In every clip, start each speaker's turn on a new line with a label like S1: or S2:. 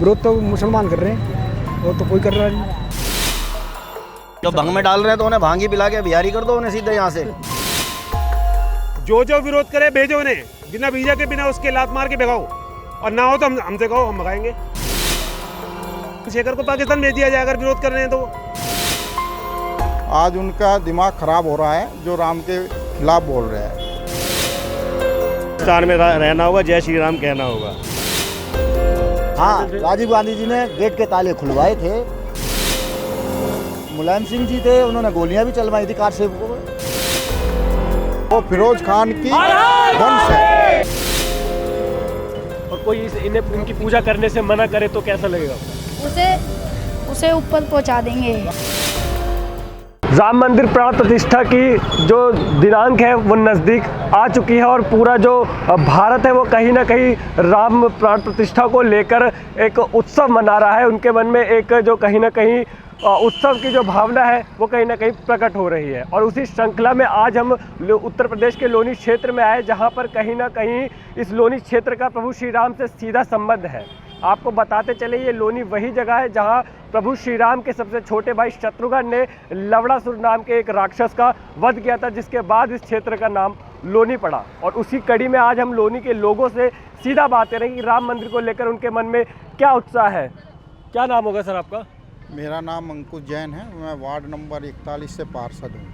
S1: विरोध तो मुसलमान कर रहे हैं और तो कोई कर रहा नहीं।
S2: जो भंग में डाल रहे हैं तो उन्हें भांगी पिला के बिहारी कर दो उन्हें सीधे यहाँ से।
S3: जो विरोध करे भेजो उन्हें, बिना वीजा के बिना उसके लात मार के भगाओ, और ना हो तो हमसे कहो, हम भगाएंगे। शेखर को पाकिस्तान भेज दिया जाए अगर विरोध कर रहे हैं तो।
S4: आज उनका दिमाग खराब हो रहा है जो राम के खिलाफ बोल रहे हैं।
S5: पाकिस्तान में रहना होगा, जय श्री राम कहना होगा।
S6: हाँ, राजीव गांधी जी ने गेट के ताले खुलवाए थे। मुलायम सिंह जी थे, उन्होंने गोलियां भी चलवाई थी कार से।
S4: वो फिरोज खान की वंश है।
S5: और कोई इन्हें इनकी पूजा करने से मना करे तो कैसा लगेगा?
S7: उसे ऊपर पहुंचा देंगे।
S5: राम मंदिर प्राण प्रतिष्ठा की जो दिनांक है वो नज़दीक आ चुकी है और पूरा जो भारत है वो कहीं ना कहीं राम प्राण प्रतिष्ठा को लेकर एक उत्सव मना रहा है। उनके मन में एक जो कहीं ना कहीं उत्सव की जो भावना है वो कहीं ना कहीं प्रकट हो रही है। और उसी श्रृंखला में आज हम उत्तर प्रदेश के लोनी क्षेत्र में आए, जहाँ पर कहीं ना कहीं इस लोनी क्षेत्र का प्रभु श्री राम से सीधा संबंध है। आपको बताते चले, ये लोनी वही जगह है जहाँ प्रभु श्री राम के सबसे छोटे भाई शत्रुघ्न ने लवणासुर नाम के एक राक्षस का वध किया था, जिसके बाद इस क्षेत्र का नाम लोनी पड़ा। और उसी कड़ी में आज हम लोनी के लोगों से सीधा बात करेंगे कि राम मंदिर को लेकर उनके मन में क्या उत्साह है। क्या नाम होगा सर आपका?
S4: मेरा नाम अंकुश जैन है, मैं वार्ड नंबर 41 से पार्षद हूँ।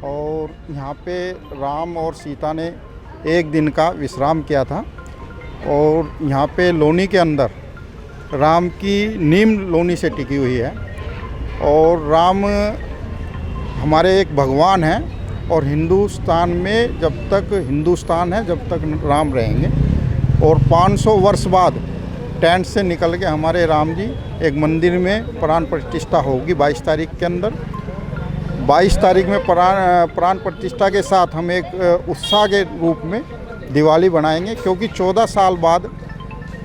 S4: और यहाँ पे राम और सीता ने एक दिन का विश्राम किया था। और यहाँ पे लोनी के अंदर राम की नीम लोनी से टिकी हुई है। और राम हमारे एक भगवान हैं और हिंदुस्तान में जब तक हिंदुस्तान है जब तक राम रहेंगे। और 500 वर्ष बाद टेंट से निकल के हमारे राम जी एक मंदिर में प्राण प्रतिष्ठा होगी 22 तारीख के अंदर। 22 तारीख में प्राण प्रतिष्ठा के साथ हम एक उत्साह के रूप में दिवाली बनाएंगे, क्योंकि 14 साल बाद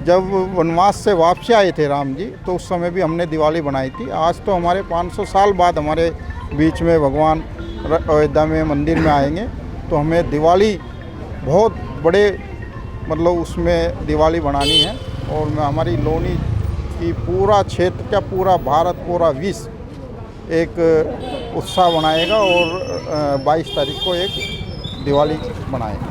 S4: जब वनवास से वापसी आए थे राम जी तो उस समय भी हमने दिवाली बनाई थी। आज तो हमारे 500 साल बाद हमारे बीच में भगवान अयोध्या में मंदिर में आएंगे, तो हमें दिवाली बहुत बड़े मतलब उसमें दिवाली बनानी है। और हमारी लोनी की पूरा क्षेत्र क्या पूरा भारत पूरा विश्व एक उत्साह बनाएगा और 22 तारीख को एक दिवाली बनाएगा।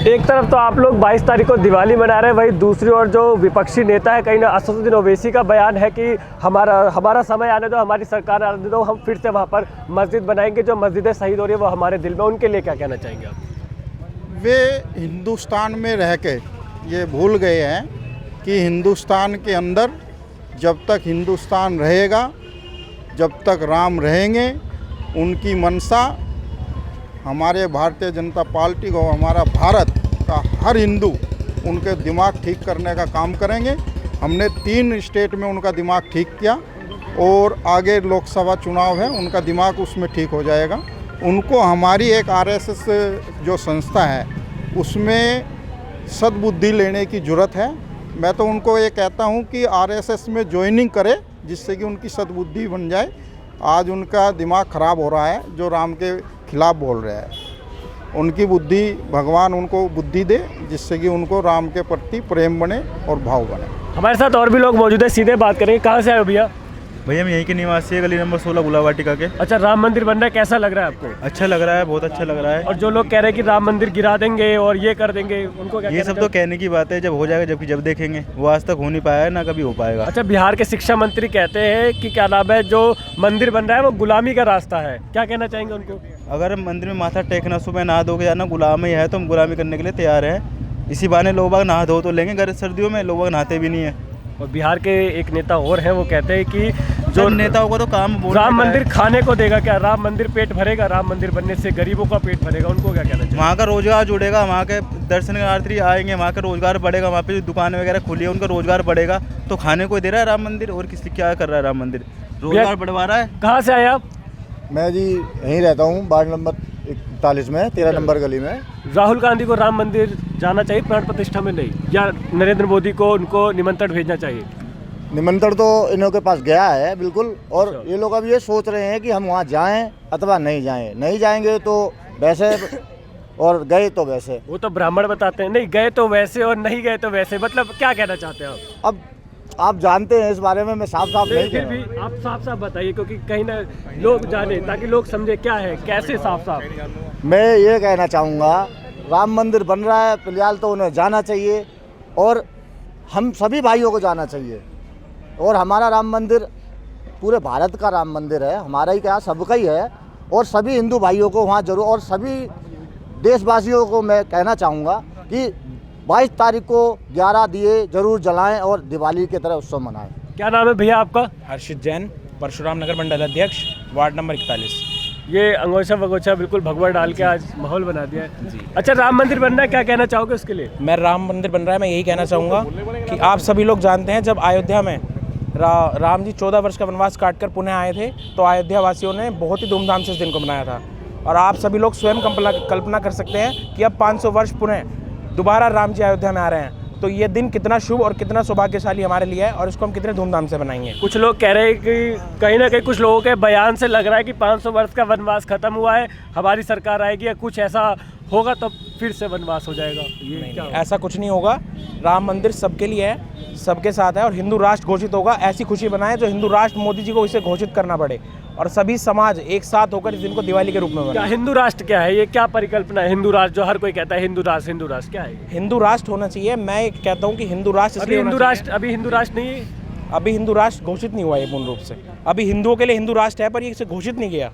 S5: एक तरफ तो आप लोग 22 तारीख को दिवाली मना रहे हैं, वही दूसरी ओर जो विपक्षी नेता है कहीं ना असदुद्दीन ओवैसी का बयान है कि हमारा समय आने दो, हमारी सरकार आने दो, हम फिर से वहाँ पर मस्जिद बनाएंगे। जो मस्जिदें शहीद हो रही है वो हमारे दिल में, उनके लिए क्या कहना चाहेंगे आप?
S4: वे हिंदुस्तान में रह के ये भूल गए हैं कि हिंदुस्तान के अंदर जब तक हिंदुस्तान रहेगा, जब तक राम रहेंगे, उनकी मंशा हमारे भारतीय जनता पार्टी को, हमारा भारत का हर हिंदू उनके दिमाग ठीक करने का काम करेंगे। हमने 3 स्टेट में उनका दिमाग ठीक किया और आगे लोकसभा चुनाव है, उनका दिमाग उसमें ठीक हो जाएगा। उनको हमारी एक आरएसएस जो संस्था है उसमें सद्बुद्धि लेने की ज़रूरत है। मैं तो उनको ये कहता हूँ कि आरएसएस में ज्वाइनिंग करे, जिससे कि उनकी सद्बुद्धि बन जाए। आज उनका दिमाग ख़राब हो रहा है जो राम के खिलाफ बोल रहे हैं। उनकी बुद्धि भगवान उनको बुद्धि दे, जिससे कि उनको राम के प्रति प्रेम बने और भाव बने।
S5: हमारे साथ और भी लोग मौजूद है, सीधे बात करेंगे। कहाँ से आए हो भैया?
S8: भैया हम यहीं के निवासी है, गली नंबर 16 गुलाब वाटिका के।
S5: अच्छा, राम मंदिर बन रहा है, कैसा लग रहा है आपको?
S8: अच्छा लग रहा है, बहुत अच्छा लग रहा है।
S5: और जो लोग कह रहे हैं कि राम मंदिर गिरा देंगे और ये कर देंगे, उनको क्या?
S8: ये सब तो कहने की बात है, जब हो जाएगा जब देखेंगे। वो आज तक हो नहीं पाया है, ना कभी हो पाएगा।
S5: अच्छा, बिहार के शिक्षा मंत्री कहते हैं कि क्या नाम है, जो मंदिर बन रहा है वो गुलामी का रास्ता है, क्या कहना चाहेंगे उनको?
S8: अगर मंदिर में माथा टेकना, सुबह नहा धो के जाना गुलामी है तो हम गुलामी करने के लिए तैयार हैं। इसी बहाने लोग बाग नहा धो तो लेंगे, गर्म सर्दियों में लोग बाग नहाते भी नहीं है।
S5: और बिहार के एक नेता और हैं, वो कहते हैं कि
S8: जो नेताओं को तो काम
S5: राम मंदिर खाने को देगा, क्या राम मंदिर पेट भरेगा? राम मंदिर बनने से गरीबों का पेट भरेगा, उनको क्या कहना चाहिए?
S8: वहाँ का रोजगार जुड़ेगा, वहाँ के दर्शनार्थी आएंगे, वहाँ का रोजगार बढ़ेगा, वहाँ पे जो दुकानें वगैरह खुली है उनका रोजगार बढ़ेगा। तो खाने को दे रहा है राम मंदिर, और किसी क्या कर रहा है राम मंदिर? रोजगार बढ़वा रहा है।
S5: कहाँ से आए आप?
S6: मैं जी यहीं रहता हूँ, वार्ड नंबर 41 में, 13 नंबर गली में।
S5: राहुल गांधी को राम मंदिर जाना चाहिए प्राण प्रतिष्ठा में नहीं, या नरेंद्र मोदी को उनको निमंत्रण भेजना चाहिए?
S6: निमंत्रण तो इन्हों के पास गया है बिल्कुल। और ये लोग अब ये सोच रहे हैं कि हम वहाँ जाएं अथवा नहीं जाएं। नहीं जाएंगे तो वैसे और गए तो वैसे।
S5: वो तो ब्राह्मण बताते हैं, नहीं गए तो वैसे और नहीं गए तो वैसे, मतलब क्या कहना चाहते हैं आप?
S6: अब आप जानते हैं इस बारे में, मैं साफ साफ नहीं
S5: फिर
S6: कह
S5: भी
S6: रहा हूँ।
S5: आप साफ साफ बताइए, क्योंकि कहीं ना लोग जाने, ताकि लोग समझे क्या है, कैसे साफ साफ।
S6: मैं ये कहना चाहूँगा, राम मंदिर बन रहा है, फिलहाल तो उन्हें जाना चाहिए और हम सभी भाइयों को जाना चाहिए। और हमारा राम मंदिर पूरे भारत का राम मंदिर है, हमारा ही क्या सबका ही है, और सभी हिंदू भाइयों को वहाँ जरूर, और सभी देशवासियों को मैं कहना चाहूँगा कि 22 तारीख को 11 दिए जरूर जलाएं और दिवाली की तरह उत्सव मनाएं।
S5: क्या नाम है भैया आपका?
S9: हर्षित जैन, परशुराम नगर मंडल अध्यक्ष, वार्ड नंबर 41।
S5: ये अंगोछा वगोछा बिल्कुल भगवा डाल के आज माहौल बना दिया है। अच्छा, राम मंदिर बन रहा है, क्या कहना चाहोगे उसके लिए?
S9: मैं राम मंदिर बन रहा है, मैं यही कहना चाहूँगा कि आप सभी लोग जानते हैं, जब अयोध्या में राम जी 14 वर्ष का वनवास काटकर पुनः आए थे, तो अयोध्या वासियों ने बहुत ही धूमधाम से इस दिन को मनाया था। और आप सभी लोग स्वयं कल्पना कर सकते हैं कि अब 500 वर्ष पुनः दोबारा राम जी अयोध्या में आ रहे हैं, तो ये दिन कितना शुभ और कितना सौभाग्यशाली हमारे लिए है, और इसको हम कितने धूमधाम से मनाएंगे।
S5: कुछ लोग कह रहे हैं कि कहीं ना कहीं कुछ लोगों के बयान से लग रहा है कि 500 वर्ष का वनवास खत्म हुआ है, हमारी सरकार आएगी या कुछ ऐसा होगा तो फिर से वनवास हो जाएगा। ये क्या होगा?
S9: ऐसा कुछ नहीं होगा। राम मंदिर सबके लिए है, सबके साथ है, और हिंदू राष्ट्र घोषित होगा। ऐसी खुशी बनाए जो हिंदू राष्ट्र मोदी जी को इसे घोषित करना पड़े, और सभी समाज एक साथ होकर इस दिन को दिवाली के रूप में
S5: क्या
S9: मनाए।
S5: हिंदू राष्ट्र क्या है? ये क्या परिकल्पना है हिंदू राष्ट्र, जो हर कोई कहता है हिंदू राष्ट्र क्या है?
S9: हिंदू राष्ट्र होना चाहिए। मैं कहता हूँ कि हिंदू राष्ट्र
S5: अभी
S9: इसलिए
S5: हिंदू
S9: होना
S5: राष्ट्र नहीं है।
S9: अभी हिंदू राष्ट्र घोषित नहीं हुआ है पूर्ण रूप से। अभी हिंदुओं के लिए हिंदू राष्ट्र है, पर ये इसे घोषित नहीं किया,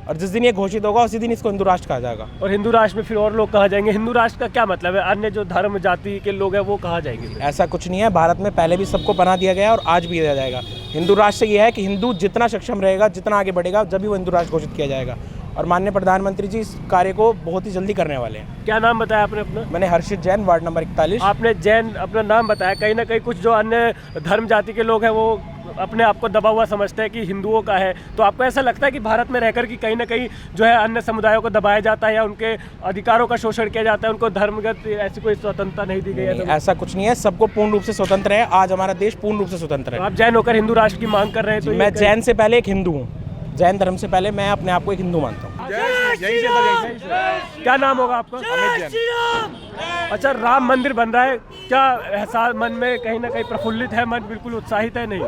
S9: और जिस दिन ये घोषित होगा उसी दिन इसको हिंदू राष्ट्र कहा जाएगा।
S5: और हिंदू राष्ट्र में फिर और लोग कहाँ जाएंगे? हिंदू राष्ट्र का क्या मतलब है? अन्य जो धर्म जाति के लोग हैं वो कहाँ जाएंगे?
S9: ऐसा कुछ नहीं है। भारत में पहले भी सबको पनाह दिया गया है और आज भी दिया जाएगा। हिंदू राष्ट्र से ये है कि हिंदू जितना सक्षम रहेगा, जितना आगे बढ़ेगा, जब भी वो हिंदू राष्ट्र घोषित किया जाएगा। और माननीय प्रधानमंत्री जी इस कार्य को बहुत ही जल्दी करने वाले हैं।
S5: क्या नाम बताया आपने अपना?
S9: मैंने हर्षित जैन, वार्ड नंबर 41।
S5: आपने जैन अपना नाम बताया। कहीं ना कहीं कुछ जो अन्य धर्म जाति के लोग हैं वो अपने आप को दबा हुआ समझते हैं कि हिंदुओं का है, तो आपको ऐसा लगता है कि भारत में रहकर कि कहीं ना कहीं जो है अन्य समुदायों को दबाया जाता है या उनके अधिकारों का शोषण किया जाता है, उनको धर्मगत ऐसी कोई स्वतंत्रता नहीं दी गई है?
S9: ऐसा कुछ नहीं है। सबको पूर्ण रूप से स्वतंत्र है। आज हमारा देश पूर्ण रूप से स्वतंत्र है।
S5: आप जैन होकर हिंदू राष्ट्र की मांग कर रहे हैं, तो
S9: मैं जैन से पहले एक हिंदू हूँ। जैन धर्म से पहले मैं अपने आप को एक हिंदू मानता हूँ।
S5: क्या नाम होगा आपका? अच्छा, राम मंदिर बन रहा है, क्या एहसास मन में कहीं ना कहीं प्रफुल्लित है, मन बिल्कुल उत्साहित है? नहीं।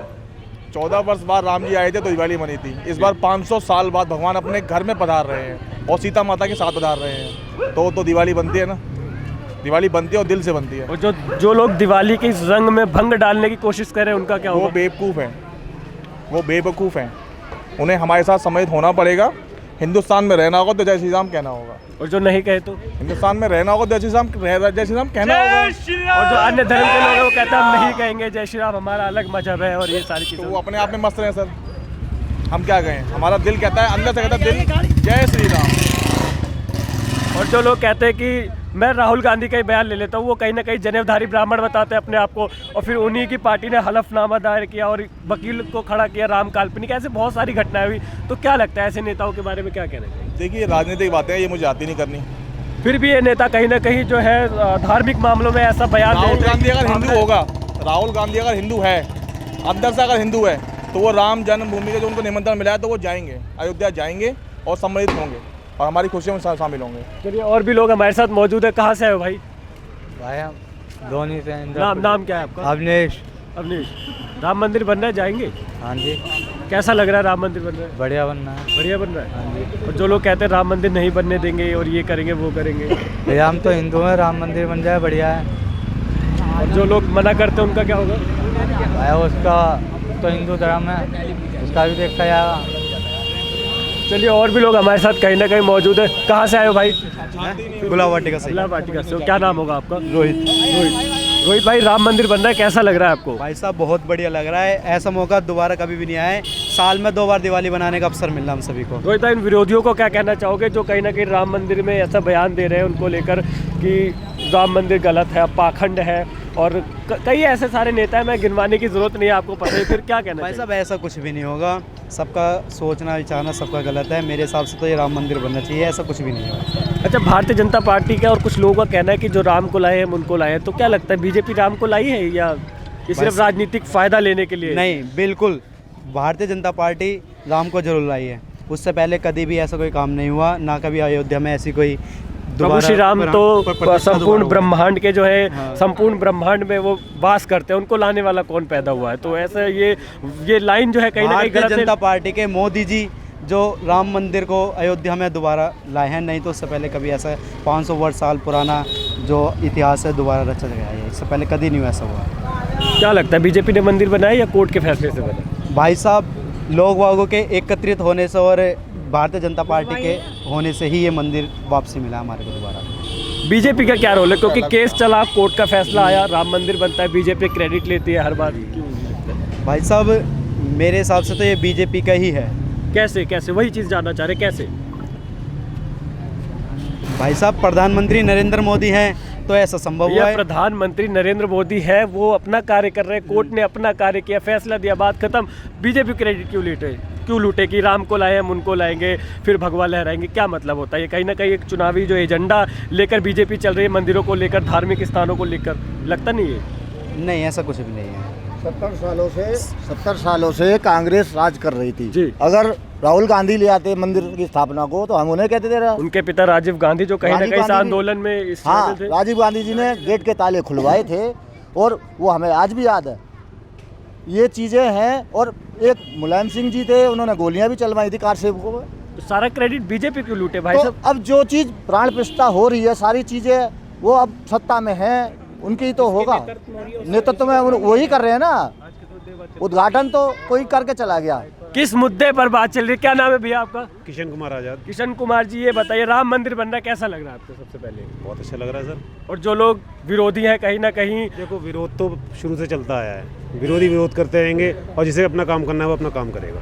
S10: 14 वर्ष बाद राम जी आए थे तो दिवाली मनी थी। इस बार 500 साल बाद भगवान अपने घर में पधार रहे हैं और सीता माता के साथ पधार रहे हैं, तो दिवाली बनती है ना। दिवाली बनती है और दिल से बनती है।
S5: और जो लोग दिवाली के इस रंग में भंग डालने की कोशिश कर रहे हैं, उनका क्या होगा?
S10: वो बेवकूफ़ हैं। उन्हें हमारे साथ सम्मिलित होना पड़ेगा। हिंदुस्तान में रहना होगा तो जय श्री राम कहना होगा,
S5: और जो नहीं कहे तो?
S10: हिंदुस्तान में रहना होगा तो जय श्री राम कहना होगा।
S5: और जो अन्य धर्म के लोग हैं वो कहते हैं हम नहीं कहेंगे जय श्री राम, हमारा अलग मजहब है, और ये सारी चीज़ें।
S10: तो वो अपने आप में मस्त रहे सर, हम क्या कहें? हमारा दिल कहता है, अंदर से कहता है दिल जय श्री राम।
S5: और जो लोग कहते हैं कि मैं राहुल गांधी का ही बयान ले लेता हूँ, वो कहीं ना कहीं जनेवधारी ब्राह्मण बताते हैं अपने आप को, और फिर उन्हीं की पार्टी ने हलफनामा दायर किया और वकील को खड़ा किया, राम काल्पनिक, ऐसे बहुत सारी घटनाएं हुई। तो क्या लगता है ऐसे नेताओं के बारे में क्या कहना चाहिए?
S10: देखिए, राजनीतिक बातें ये मुझे आती नहीं करनी।
S5: फिर भी ये नेता कहीं ना कहीं जो है धार्मिक मामलों में ऐसा बयान
S10: राहुल गांधी अगर हिंदू होगा, राहुल गांधी अगर हिंदू है, अंदर से अगर हिंदू है, तो वो राम जन्मभूमि के जो उनको निमंत्रण मिला है तो वो जाएंगे, अयोध्या जाएंगे और सम्मिलित होंगे और हमारी खुशियों में शामिल होंगे।
S5: चलिए, और भी लोग हमारे साथ मौजूद है। कहाँ से आए हो भाई?
S11: भाई हम धोनी से।
S5: नाम क्या है आपका?
S11: अवनीश।
S5: राम मंदिर बन रहा है, जाएंगे?
S11: हाँ जी।
S5: कैसा लग रहा है राम मंदिर बन रहा है?
S11: बढ़िया बन रहा है।
S5: बढ़िया बन रहा है।
S11: हाँ जी।
S5: और जो लोग कहते हैं राम मंदिर नहीं बनने देंगे और ये करेंगे वो करेंगे,
S11: भैया हम तो हिंदू हैं, राम मंदिर बन जाए बढ़िया है।
S5: और जो लोग मना करते हैं उनका क्या होगा?
S11: भाई उसका तो हिंदू धर्म है, उसका भी देखा जाएगा।
S5: चलिए, और भी लोग हमारे साथ कहीं ना कहीं मौजूद है। कहाँ से आए हो भाई?
S11: गुलाब वाटिका से।
S5: गुलाब वाटिका से। क्या नाम होगा आपका?
S11: रोहित
S5: भाई, राम मंदिर बन रहा है, कैसा लग रहा है आपको?
S11: भाई साहब बहुत बढ़िया लग रहा है। ऐसा मौका दोबारा कभी भी नहीं आया है। साल में 2 बार दिवाली बनाने का अवसर मिल रहा हम सभी को।
S5: रोहित भाई, इन विरोधियों को क्या कहना चाहोगे जो कहीं ना कहीं राम मंदिर में ऐसा बयान दे रहे हैं उनको लेकर कि राम मंदिर गलत है, पाखंड है, और कई ऐसे सारे नेता हैं, मैं गिनवाने की जरूरत नहीं है, आपको पता है, फिर क्या कहना
S11: भाई
S5: चाहिए?
S11: साहब ऐसा कुछ भी नहीं होगा। सबका सोचना विचारना सबका गलत है। मेरे हिसाब से तो ये राम मंदिर बनना चाहिए, ऐसा कुछ भी नहीं होगा।
S5: अच्छा, भारतीय जनता पार्टी का और कुछ लोगों का कहना है कि जो राम को लाए हम उनको लाए हैं, तो क्या लगता है बीजेपी राम को लाई है या ये सिर्फ राजनीतिक फायदा लेने के लिए?
S11: नहीं, बिल्कुल भारतीय जनता पार्टी राम को जरूर लाई है। उससे पहले कभी भी ऐसा कोई काम नहीं हुआ, ना कभी अयोध्या में ऐसी कोई
S5: प्रभु श्री राम तो संपूर्ण ब्रह्मांड के जो है
S11: हाँ।
S5: संपूर्ण ब्रह्मांड में वो वास करते हैं, उनको लाने वाला कौन पैदा हुआ है? तो ऐसा ये लाइन जो है कहीं ना कहीं
S11: भारतीय
S5: गलत
S11: जनता
S5: है।
S11: पार्टी के मोदी जी जो राम मंदिर को अयोध्या में दोबारा लाए हैं, नहीं तो उससे पहले कभी ऐसा 500 वर्ष साल पुराना जो इतिहास है दोबारा रचा गया है, इससे पहले कभी नहीं वैसा हुआ।
S5: क्या लगता है बीजेपी ने मंदिर बनाया या कोर्ट के फैसले से बना?
S11: भाई साहब, लोग वागों के एकत्रित होने से और भारतीय जनता पार्टी के होने से ही ये मंदिर वापसी मिला हमारे को दोबारा।
S5: बीजेपी का क्या रोल है? क्योंकि केस चला, कोर्ट का फैसला आया, राम मंदिर बनता है, बीजेपी क्रेडिट लेती है हर बार।
S11: भाई साहब, मेरे हिसाब से तो ये बीजेपी का ही है।
S5: कैसे कैसे वही चीज़ जानना चाह रहे, कैसे?
S11: भाई साहब, प्रधानमंत्री नरेंद्र मोदी हैं तो ऐसा संभव हुआ है।
S5: प्रधानमंत्री नरेंद्र मोदी है, वो अपना कार्य कर रहे हैं, कोर्ट ने अपना कार्य किया, फैसला दिया, बात खत्म। बीजेपी क्रेडिट क्यों लूटे कि राम को लाए हम उनको लाएंगे फिर भगवा लहराएंगे? क्या मतलब होता है? ये कहीं ना कहीं एक चुनावी जो एजेंडा लेकर बीजेपी चल रही है, मंदिरों को लेकर, धार्मिक स्थानों को लेकर, लगता नहीं है?
S11: नहीं, ऐसा कुछ भी नहीं है।
S6: 70 सालों से कांग्रेस राज कर रही थी
S5: जी।
S6: अगर राहुल गांधी ले आते मंदिर की स्थापना को तो हम उन्हें कहते थे
S5: उनके पिता राजीव गांधी जो कहीं ना कहीं इस आंदोलन में
S6: हाँ, राजीव गांधी जी ने गेट के ताले खुलवाए थे और वो हमें आज भी याद है। ये चीज़ें हैं। और एक मुलायम सिंह जी थे, उन्होंने गोलियां भी चलवाई थी कार सेवकों में।
S5: तो सारा क्रेडिट बीजेपी क्यों लूटे भाई
S6: तो
S5: साहब?
S6: अब जो चीज़ प्राण प्रतिष्ठा हो रही है, सारी चीज़ें वो अब सत्ता में हैं, उनकी तो होगा नेतृत्व में, वही कर रहे हैं ना। उद्घाटन तो कोई करके चला गया।
S5: किस मुद्दे पर बात चल रही है? क्या नाम है भैया आपका?
S3: किशन कुमार आजाद।
S5: किशन कुमार जी, ये बताइए, राम मंदिर बन रहा है, कैसा लग रहा है आपको? सबसे पहले
S3: बहुत अच्छा लग रहा है सर।
S5: और जो लोग विरोधी हैं कहीं ना कहीं,
S3: देखो, विरोध तो शुरू से चलता आया है, विरोधी विरोध करते रहेंगे और जिसे अपना काम करना है वो अपना काम करेगा।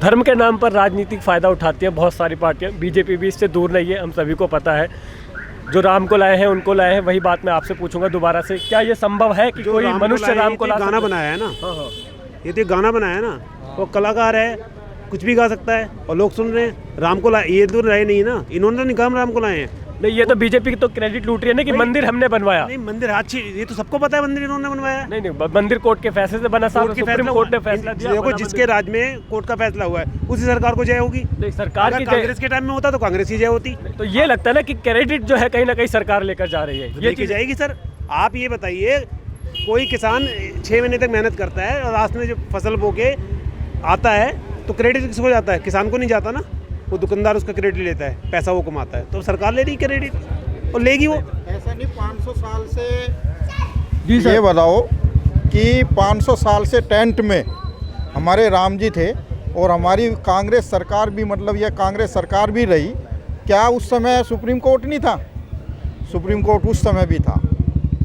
S5: धर्म के नाम पर राजनीतिक फ़ायदा उठाती है बहुत सारी पार्टियां, बीजेपी भी इससे दूर नहीं है, हम सभी को पता है। जो राम को लाए हैं उनको लाए हैं, वही बात मैं आपसे पूछूंगा दोबारा से, क्या ये संभव है कि कोई मनुष्य राम को ला?
S3: गाना बनाया है ना, ये तो गाना बनाया है ना, वो कलाकार है, कुछ भी गा सकता है और लोग सुन रहे हैं। राम को लाए, ये तो रहे नहीं ना, इन्होंने तो नहीं कहा राम को लाए हैं।
S5: नहीं, ये तो बीजेपी की तो क्रेडिट लूट रही है ना कि मंदिर हमने बनवाया।
S3: नहीं, मंदिर अच्छी, ये तो सबको पता है मंदिर इन्होंने बनवाया।
S5: नहीं, मंदिर कोर्ट के फैसले से बना, साहब सुप्रीम कोर्ट ने फैसला दिया।
S3: देखो, जिसके राज में कोर्ट का फैसला हुआ है उसी सरकार को जय होगी।
S5: नहीं, सरकार की
S3: कांग्रेस के टाइम में होता तो कांग्रेस की जय होती।
S5: तो ये लगता है ना कि क्रेडिट जो है कहीं ना कहीं सरकार लेकर जा रही है, ये
S3: लेके जाएगी सर। आप ये बताइए, कोई किसान 6 महीने तक मेहनत करता है और लास्ट में जो फसल बो के आता है तो क्रेडिट किसको जाता है? किसान को नहीं जाता ना, वो दुकानदार उसका क्रेडिट लेता है, पैसा वो कमाता है। तो सरकार ले रही क्रेडिट और लेगी वो।
S4: ऐसा नहीं, 500 साल से ये बताओ कि 500 साल से टेंट में हमारे राम जी थे और हमारी कांग्रेस सरकार भी, मतलब यह कांग्रेस सरकार भी रही। क्या उस समय सुप्रीम कोर्ट नहीं था? सुप्रीम कोर्ट उस समय भी था,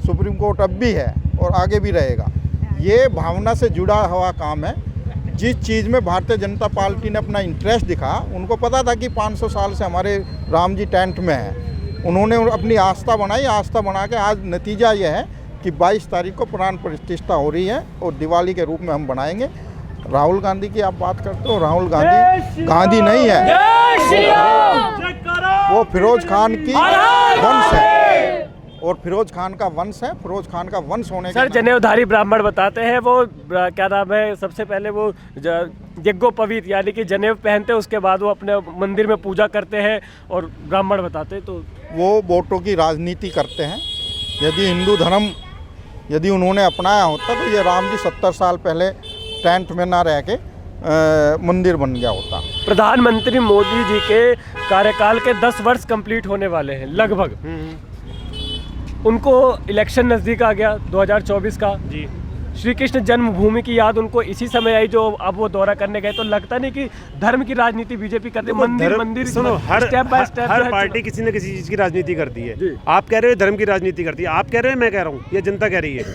S4: सुप्रीम कोर्ट अब भी है और आगे भी रहेगा। ये भावना से जुड़ा हुआ काम है। जिस चीज़ में भारतीय जनता पार्टी ने अपना इंटरेस्ट दिखा, उनको पता था कि 500 साल से हमारे राम जी टेंट में हैं, उन्होंने अपनी आस्था बनाई। आस्था बना के आज नतीजा यह है कि 22 तारीख को प्राण प्रतिष्ठा हो रही है और दिवाली के रूप में हम बनाएंगे। राहुल गांधी की आप बात करते हो, राहुल गांधी गांधी नहीं है, वो फिरोज खान की वंश है और फिरोज खान का वंश है। फिरोज खान का वंश होने
S5: सर, जनेऊधारी ब्राह्मण बताते हैं, वो क्या नाम है, सबसे पहले वो यज्ञोपवीत यानी कि जनेऊ पहनते हैं, उसके बाद वो अपने मंदिर में पूजा करते हैं और ब्राह्मण बताते हैं। तो
S4: वो वोटों की राजनीति करते हैं। यदि हिंदू धर्म यदि उन्होंने अपनाया होता तो ये राम जी 70 साल पहले टेंट में ना रह के मंदिर बन गया होता।
S5: प्रधानमंत्री मोदी जी के कार्यकाल के 10 वर्ष कंप्लीट होने वाले हैं लगभग। उनको इलेक्शन नज़दीक आ गया 2024 का जी। श्री कृष्ण जन्मभूमि की याद उनको इसी समय आई जो अब वो दौरा करने गए। तो लगता नहीं कि धर्म की राजनीति बीजेपी करती है? मंदिर
S3: सुनो, हर
S5: स्टेप बाय स्टेप
S3: हर पार्टी किसी न किसी चीज़ की राजनीति करती है। आप कह रहे हो धर्म की राजनीति करती है, आप कह रहे हो, मैं कह रहा हूँ, ये जनता कह रही है।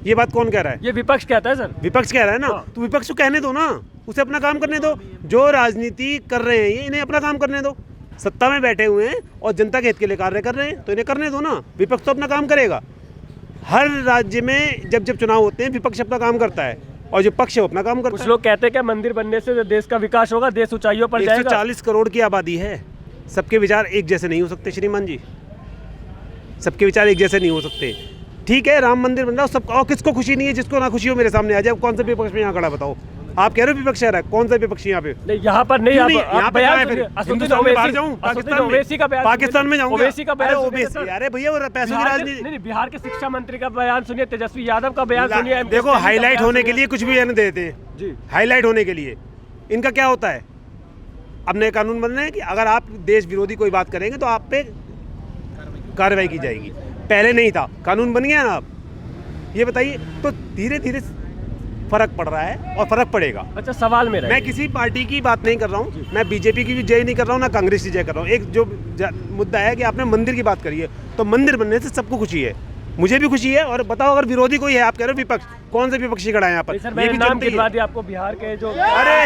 S3: ये बात कौन कह रहा है?
S5: ये विपक्ष कहता है सर।
S3: विपक्ष कह रहा है ना, तो विपक्ष को कहने दो ना, उसे अपना काम करने दो। जो राजनीति कर रहे हैं ये, इन्हें अपना काम करने दो। सत्ता में बैठे हुए हैं और जनता के हित के लिए कार्य कर रहे हैं, तो इन्हें करने दो ना। विपक्ष तो अपना काम करेगा। हर राज्य में जब जब चुनाव होते हैं विपक्ष अपना काम करता है और जो पक्ष है वो अपना काम करता है।
S5: कुछ लोग कहते हैं कि मंदिर बनने से देश का विकास होगा, देश ऊंचाइयों पर जाएगा।
S3: 140 करोड़ की आबादी है, सबके विचार एक जैसे नहीं हो सकते श्रीमान जी, सबके विचार एक जैसे नहीं हो सकते। ठीक है, राम मंदिर बन रहा है, सब और किसको खुशी नहीं है? जिसको ना खुशी हो मेरे सामने आ जाए। कौन सा विपक्ष में यहाँ खड़ा बताओ? आप कह रहे हो विपक्ष है, कौन सा विपक्षी यहाँ पे?
S5: नहीं, यहाँ पर नहीं।
S3: नहीं, यहाँ पे कहाँ है फिर? हिंदुस्तान में बाहर जाऊँ, पाकिस्तान में जाऊँगा?
S5: ओवैसी का बयान
S3: ओवैसी, अरे भैया वो पैसों की राजनीति।
S5: नहीं, बिहार के शिक्षा मंत्री का बयान सुनिए, तेजस्वी यादव का बयान सुनिए।
S3: देखो, हाईलाइट होने के लिए कुछ भी नहीं देते हैं जी, हाईलाइट होने के लिए। इनका क्या होता है, अब नए कानून बन रहे हैं कि अगर आप देश विरोधी कोई बात करेंगे तो आप पे कार्रवाई की जाएगी। पहले नहीं था, कानून बन गया ना अब। ये बताइए, तो धीरे धीरे फर्क पड़ रहा है और फर्क पड़ेगा।
S5: अच्छा, सवाल मेरा,
S3: मैं किसी पार्टी की बात नहीं कर रहा हूँ, मैं बीजेपी की भी जय नहीं कर रहा हूँ, ना कांग्रेस की जय कर रहा हूँ। एक जो मुद्दा है कि आपने मंदिर की बात करी है, तो मंदिर बनने से सबको खुशी है, मुझे भी खुशी है। और बताओ, अगर विरोधी कोई है, आप कह रहे हो विपक्ष, कौन से विपक्षी खड़ा है यहाँ पर?
S5: ये भी नाम गिनवा दिया आपको बिहार के जो।
S3: अरे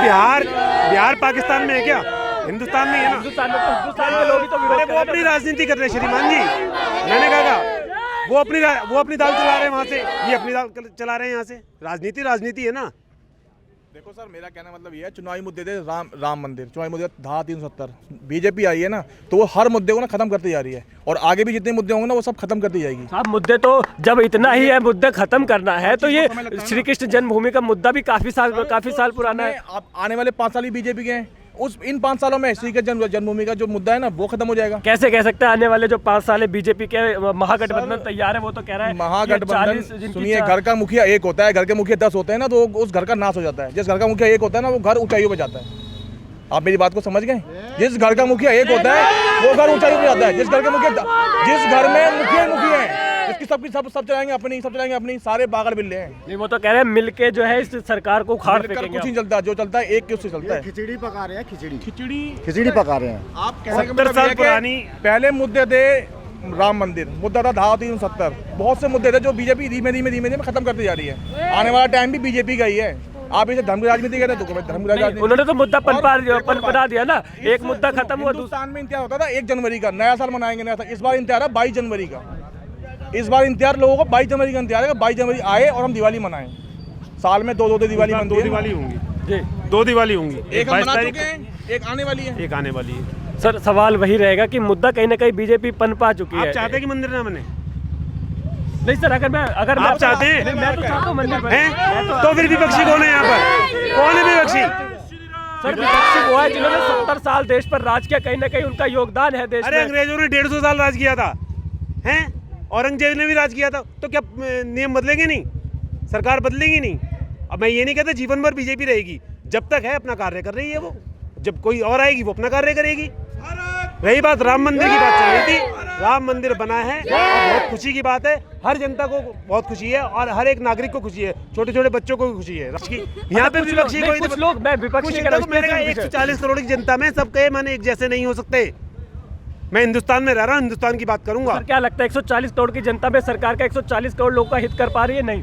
S3: बिहार पाकिस्तान में है क्या? हिंदुस्तान में है ना?
S5: हिंदुस्तान में लोग ही तो विरोध कर रहे हैं।
S3: वो अपनी राजनीति कर रहे हैं श्रीमान जी, मैंने कहा वो अपनी दाल चला रहे हैं वहाँ से, ये अपनी दाल चला रहे हैं यहाँ से। राजनीति है ना।
S10: देखो सर, मेरा कहना मतलब ये है, चुनावी मुद्दे थे राम मंदिर, चुनावी मुद्दे धारा 370, बीजेपी आई है ना, तो वो हर मुद्दे को ना खत्म करती जा रही है, और आगे भी जितने मुद्दे होंगे ना वो सब खत्म करती जाएगी।
S5: साहब, मुद्दे तो जब इतना ही है, मुद्दे खत्म करना है, तो ये श्री कृष्ण जन्मभूमि का मुद्दा भी काफी साल पुराना है।
S10: आप आने वाले 5 साल ही बीजेपी के हैं, इन 5 सालों में श्री कृष्ण जन्मभूमि का जो मुद्दा है ना वो खत्म हो जाएगा।
S5: कैसे कह सकते हैं आने वाले जो 5 साल है बीजेपी के महागठबंधन तैयार है? वो तो कह रहा है
S10: महागठबंधन, सुनिए, घर का मुखिया एक होता है, घर के मुखिया 10 होते हैं ना, तो उस घर का नाश हो जाता है। जिस घर का मुखिया एक होता है ना, वो घर ऊंचाइयों पे जाता है। आप मेरी बात को समझ गए? जिस घर का मुखिया एक होता है वो घर ऊंचाइयों पे जाता है। जिस घर में मुखिया है, इसकी सब चलाएंगे अपनी, सारे पागल बिल्ले हैं।
S5: नहीं, वो तो कह रहे हैं मिलके जो है इस सरकार को उखाड़ फेंकेंगे।
S10: कुछ नहीं चलता, जो चलता है एक के उससे चलता है।
S6: खिचड़ी पका रहे हैं, खिचड़ी पका रहे हैं।
S10: आप पहले मुद्दे थे राम मंदिर, मुद्दा था धारा 370, बहुत से मुद्दे थे जो बीजेपी धीमे धीमे खत्म करती जा रही है। आने वाला टाइम भी बीजेपी का ही है। आप इसे धर्म की राजनीति कह रहे हैं, तो धर्म की राजनीति।
S5: उन्होंने तो मुद्दा पनपा दिया ना, एक मुद्दा खत्म हुआ।
S10: हिंदुस्तान में इंतजार होता था 1 जनवरी का, नया साल मनाएंगे नया साल। इस बार इंतजार है 22 जनवरी का। इस बार इंतजार लोगों को 22 जनवरी का इंतजार है, 22 जनवरी आए और हम दिवाली मनाएं। साल में दो दिवाली बनती है।
S3: 2 दिवाली होंगी जी, 2 दिवाली होंगी।
S10: एक हम मना चुके हैं, एक आने वाली है।
S5: सर, सवाल वही रहेगा कि मुद्दा कहीं ना कहीं बीजेपी पनपा चुकी है।
S3: आप चाहते हैं कि मंदिर ना बने?
S5: नहीं सर, अगर
S3: आप चाहते हैं,
S5: मैं तो चाहता हूँ मंदिर बने।
S3: तो फिर विपक्षी कौन है यहाँ पर? कौन है विपक्षी?
S5: सर, विपक्षी वो है जिन्होंने 70 साल देश पर राज किया, कहीं ना कहीं उनका योगदान है देश में।
S3: अरे अंग्रेजों ने 150 साल राज किया था, हैं? औरंगजेब ने भी राज किया था, तो क्या नियम बदलेंगे नहीं? सरकार बदलेगी नहीं? अब मैं ये नहीं कहता जीवन भर बीजेपी रहेगी, जब तक है अपना कार्य कर रही है वो, जब कोई और आएगी वो अपना कार्य करेगी। रही बात राम मंदिर की, बात चल रही थी, राम मंदिर बना है, बहुत खुशी की बात है। हर जनता को बहुत खुशी है और हर एक नागरिक को खुशी है, छोटे छोटे बच्चों को भी खुशी है। यहाँ पे विपक्षी कोई
S5: कुछ लोग, मैं विपक्षी
S3: 140 करोड़ की जनता में सबके मन एक जैसे नहीं हो सकते। मैं हिंदुस्तान में रह रहा हूँ, हिंदुस्तान की बात करूंगा।
S5: क्या लगता है 140 करोड़ की जनता में सरकार का 140 करोड़ लोगों का हित कर पा रही है? नहीं,